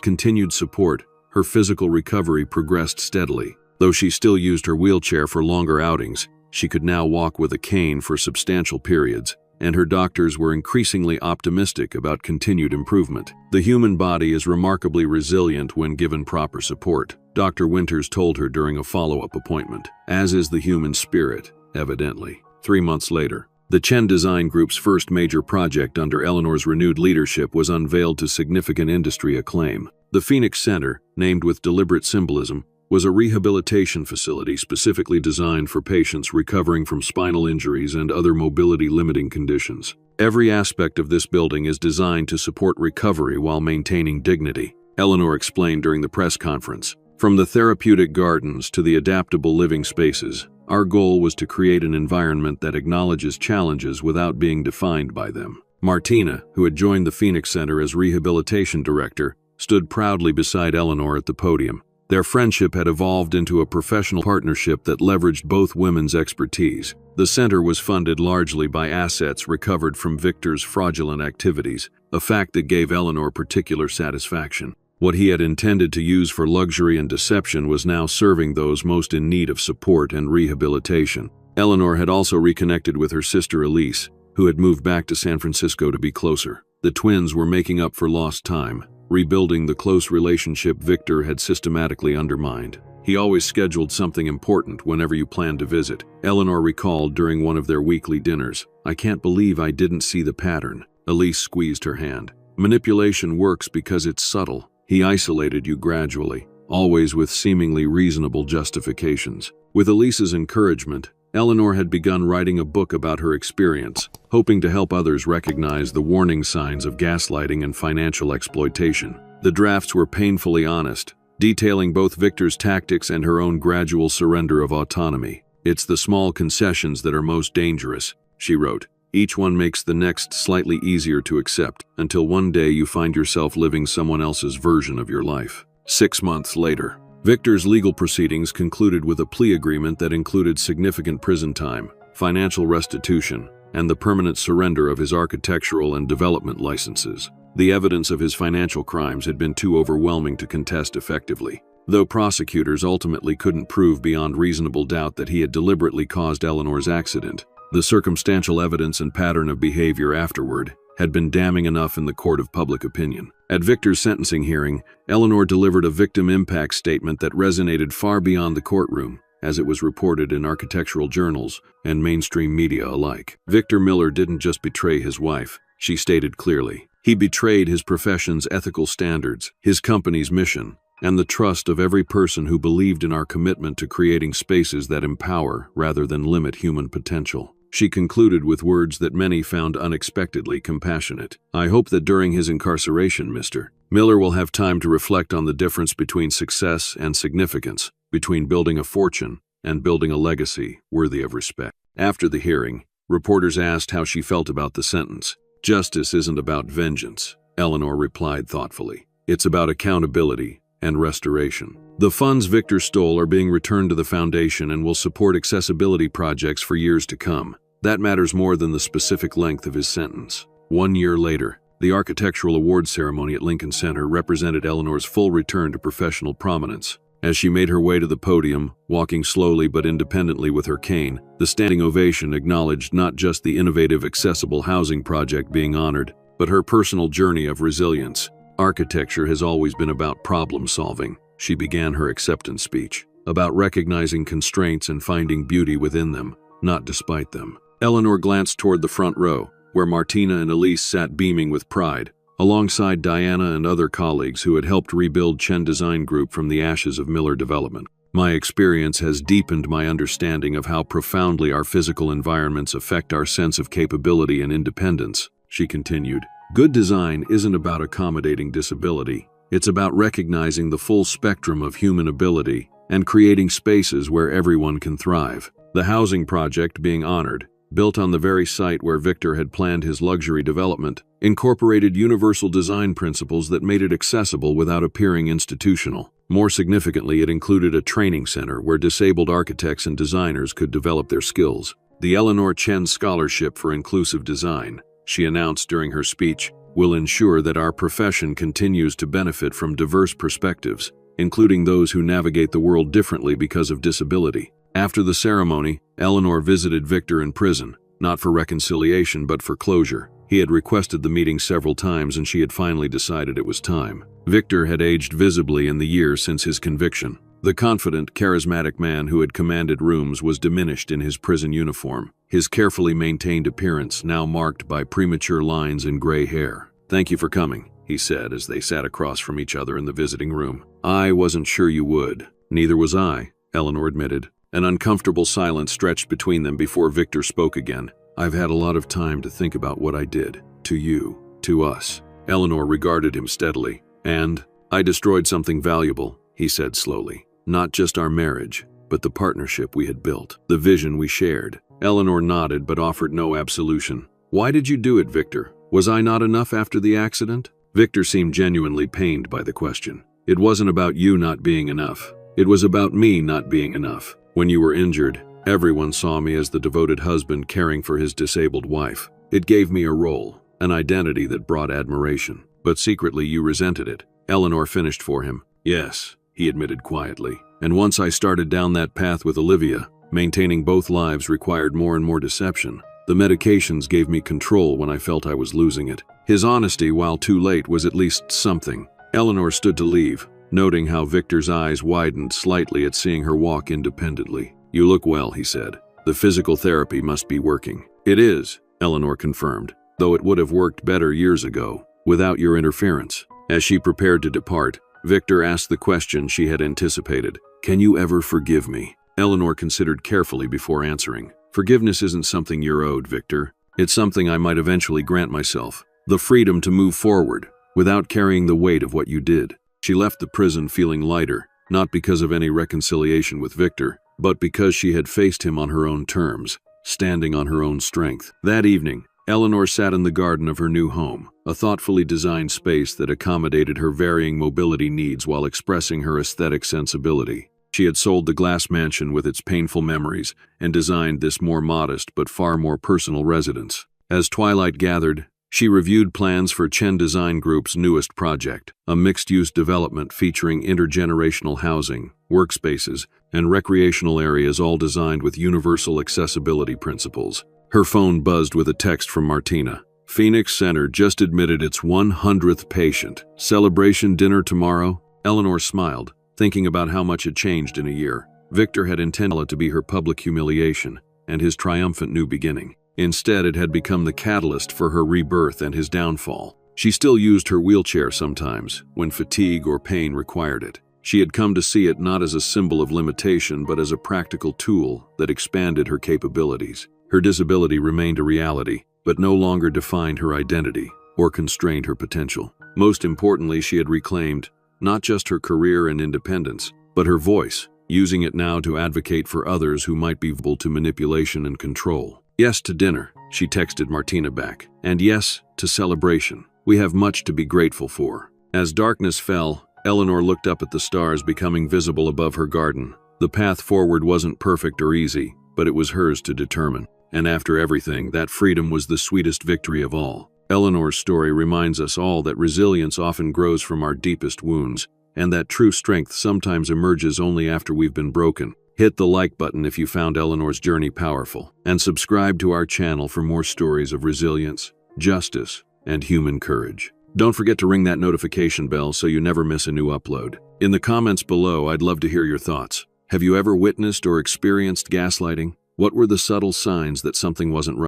continued support, her physical recovery progressed steadily. Though she still used her wheelchair for longer outings, she could now walk with a cane for substantial periods, and her doctors were increasingly optimistic about continued improvement. "The human body is remarkably resilient when given proper support," Dr. Winters told her during a follow-up appointment, "as is the human spirit, evidently." 3 months later, the Chen Design Group's first major project under Eleanor's renewed leadership was unveiled to significant industry acclaim. The Phoenix Center, named with deliberate symbolism, was a rehabilitation facility specifically designed for patients recovering from spinal injuries and other mobility-limiting conditions. "Every aspect of this building is designed to support recovery while maintaining dignity," Eleanor explained during the press conference. "From the therapeutic gardens to the adaptable living spaces, our goal was to create an environment that acknowledges challenges without being defined by them." Martina, who had joined the Phoenix Center as rehabilitation director, stood proudly beside Eleanor at the podium. Their friendship had evolved into a professional partnership that leveraged both women's expertise. The center was funded largely by assets recovered from Victor's fraudulent activities, a fact that gave Eleanor particular satisfaction. What he had intended to use for luxury and deception was now serving those most in need of support and rehabilitation. Eleanor had also reconnected with her sister Elise, who had moved back to San Francisco to be closer. The twins were making up for lost time, rebuilding the close relationship Victor had systematically undermined. He always scheduled something important whenever you planned to visit, Eleanor recalled during one of their weekly dinners. I can't believe I didn't see the pattern. Elise squeezed her hand. Manipulation works because it's subtle. He isolated you gradually, always with seemingly reasonable justifications. With Elise's encouragement, Eleanor had begun writing a book about her experience, hoping to help others recognize the warning signs of gaslighting and financial exploitation. The drafts were painfully honest, detailing both Victor's tactics and her own gradual surrender of autonomy. It's the small concessions that are most dangerous, she wrote. Each one makes the next slightly easier to accept, until one day you find yourself living someone else's version of your life. 6 months later, Victor's legal proceedings concluded with a plea agreement that included significant prison time, financial restitution, and the permanent surrender of his architectural and development licenses. The evidence of his financial crimes had been too overwhelming to contest effectively. Though prosecutors ultimately couldn't prove beyond reasonable doubt that he had deliberately caused Eleanor's accident, the circumstantial evidence and pattern of behavior afterward had been damning enough in the court of public opinion. At Victor's sentencing hearing, Eleanor delivered a victim impact statement that resonated far beyond the courtroom, as it was reported in architectural journals and mainstream media alike. Victor Miller didn't just betray his wife, she stated clearly. He betrayed his profession's ethical standards, his company's mission, and the trust of every person who believed in our commitment to creating spaces that empower rather than limit human potential. She concluded with words that many found unexpectedly compassionate. I hope that during his incarceration, Mr. Miller will have time to reflect on the difference between success and significance, between building a fortune and building a legacy worthy of respect. After the hearing, reporters asked how she felt about the sentence. Justice isn't about vengeance, Eleanor replied thoughtfully. It's about accountability and restoration. The funds Victor stole are being returned to the foundation and will support accessibility projects for years to come. That matters more than the specific length of his sentence. 1 year later, the architectural awards ceremony at Lincoln Center represented Eleanor's full return to professional prominence. As she made her way to the podium, walking slowly but independently with her cane, the standing ovation acknowledged not just the innovative accessible housing project being honored, but her personal journey of resilience. Architecture has always been about problem solving, she began her acceptance speech, about recognizing constraints and finding beauty within them, not despite them. Eleanor glanced toward the front row, where Martina and Elise sat beaming with pride, alongside Diana and other colleagues who had helped rebuild Chen Design Group from the ashes of Miller Development. My experience has deepened my understanding of how profoundly our physical environments affect our sense of capability and independence, she continued. Good design isn't about accommodating disability. It's about recognizing the full spectrum of human ability and creating spaces where everyone can thrive. The housing project being honored, built on the very site where Victor had planned his luxury development, incorporated universal design principles that made it accessible without appearing institutional. More significantly, it included a training center where disabled architects and designers could develop their skills. The Eleanor Chen Scholarship for Inclusive Design, she announced during her speech, will ensure that our profession continues to benefit from diverse perspectives, including those who navigate the world differently because of disability. After the ceremony, Eleanor visited Victor in prison, not for reconciliation but for closure. He had requested the meeting several times and she had finally decided it was time. Victor had aged visibly in the years since his conviction. The confident, charismatic man who had commanded rooms was diminished in his prison uniform, his carefully maintained appearance now marked by premature lines and gray hair. Thank you for coming, he said as they sat across from each other in the visiting room. I wasn't sure you would. Neither was I, Eleanor admitted. An uncomfortable silence stretched between them before Victor spoke again. I've had a lot of time to think about what I did. To you. To us. Eleanor regarded him steadily. And I destroyed something valuable, he said slowly. Not just our marriage, but the partnership we had built. The vision we shared. Eleanor nodded but offered no absolution. Why did you do it, Victor? Was I not enough after the accident? Victor seemed genuinely pained by the question. It wasn't about you not being enough. It was about me not being enough. When you were injured, everyone saw me as the devoted husband caring for his disabled wife. It gave me a role, an identity that brought admiration. But secretly you resented it. Eleanor finished for him. Yes, he admitted quietly. And once I started down that path with Olivia, Maintaining both lives required more and more deception. The medications gave me control when I felt I was losing it. His honesty, while too late, was at least something. Eleanor stood to leave, noting how Victor's eyes widened slightly at seeing her walk independently. "You look well," he said. "The physical therapy must be working." "It is," Eleanor confirmed, "though it would have worked better years ago, without your interference." As she prepared to depart, Victor asked the question she had anticipated. "Can you ever forgive me?" Eleanor considered carefully before answering. "Forgiveness isn't something you're owed, Victor. It's something I might eventually grant myself. The freedom to move forward, without carrying the weight of what you did." She left the prison feeling lighter, not because of any reconciliation with Victor, but because she had faced him on her own terms, standing on her own strength. That evening, Eleanor sat in the garden of her new home, a thoughtfully designed space that accommodated her varying mobility needs while expressing her aesthetic sensibility. She had sold the glass mansion with its painful memories and designed this more modest but far more personal residence. As twilight gathered, she reviewed plans for Chen Design Group's newest project, a mixed-use development featuring intergenerational housing, workspaces, and recreational areas, all designed with universal accessibility principles. Her phone buzzed with a text from Martina. "Phoenix Center just admitted its 100th patient. Celebration dinner tomorrow?" Eleanor smiled, thinking about how much had changed in a year. Victor had intended it to be her public humiliation and his triumphant new beginning. Instead, it had become the catalyst for her rebirth and his downfall. She still used her wheelchair sometimes, when fatigue or pain required it. She had come to see it not as a symbol of limitation, but as a practical tool that expanded her capabilities. Her disability remained a reality, but no longer defined her identity or constrained her potential. Most importantly, she had reclaimed not just her career and independence, but her voice, using it now to advocate for others who might be vulnerable to manipulation and control. "Yes to dinner," she texted Martina back, "and yes to celebration. We have much to be grateful for." As darkness fell, Eleanor looked up at the stars becoming visible above her garden. The path forward wasn't perfect or easy, but it was hers to determine. And after everything, that freedom was the sweetest victory of all. Eleanor's story reminds us all that resilience often grows from our deepest wounds, and that true strength sometimes emerges only after we've been broken. Hit the like button if you found Eleanor's journey powerful, and subscribe to our channel for more stories of resilience, justice, and human courage. Don't forget to ring that notification bell so you never miss a new upload. In the comments below, I'd love to hear your thoughts. Have you ever witnessed or experienced gaslighting? What were the subtle signs that something wasn't right?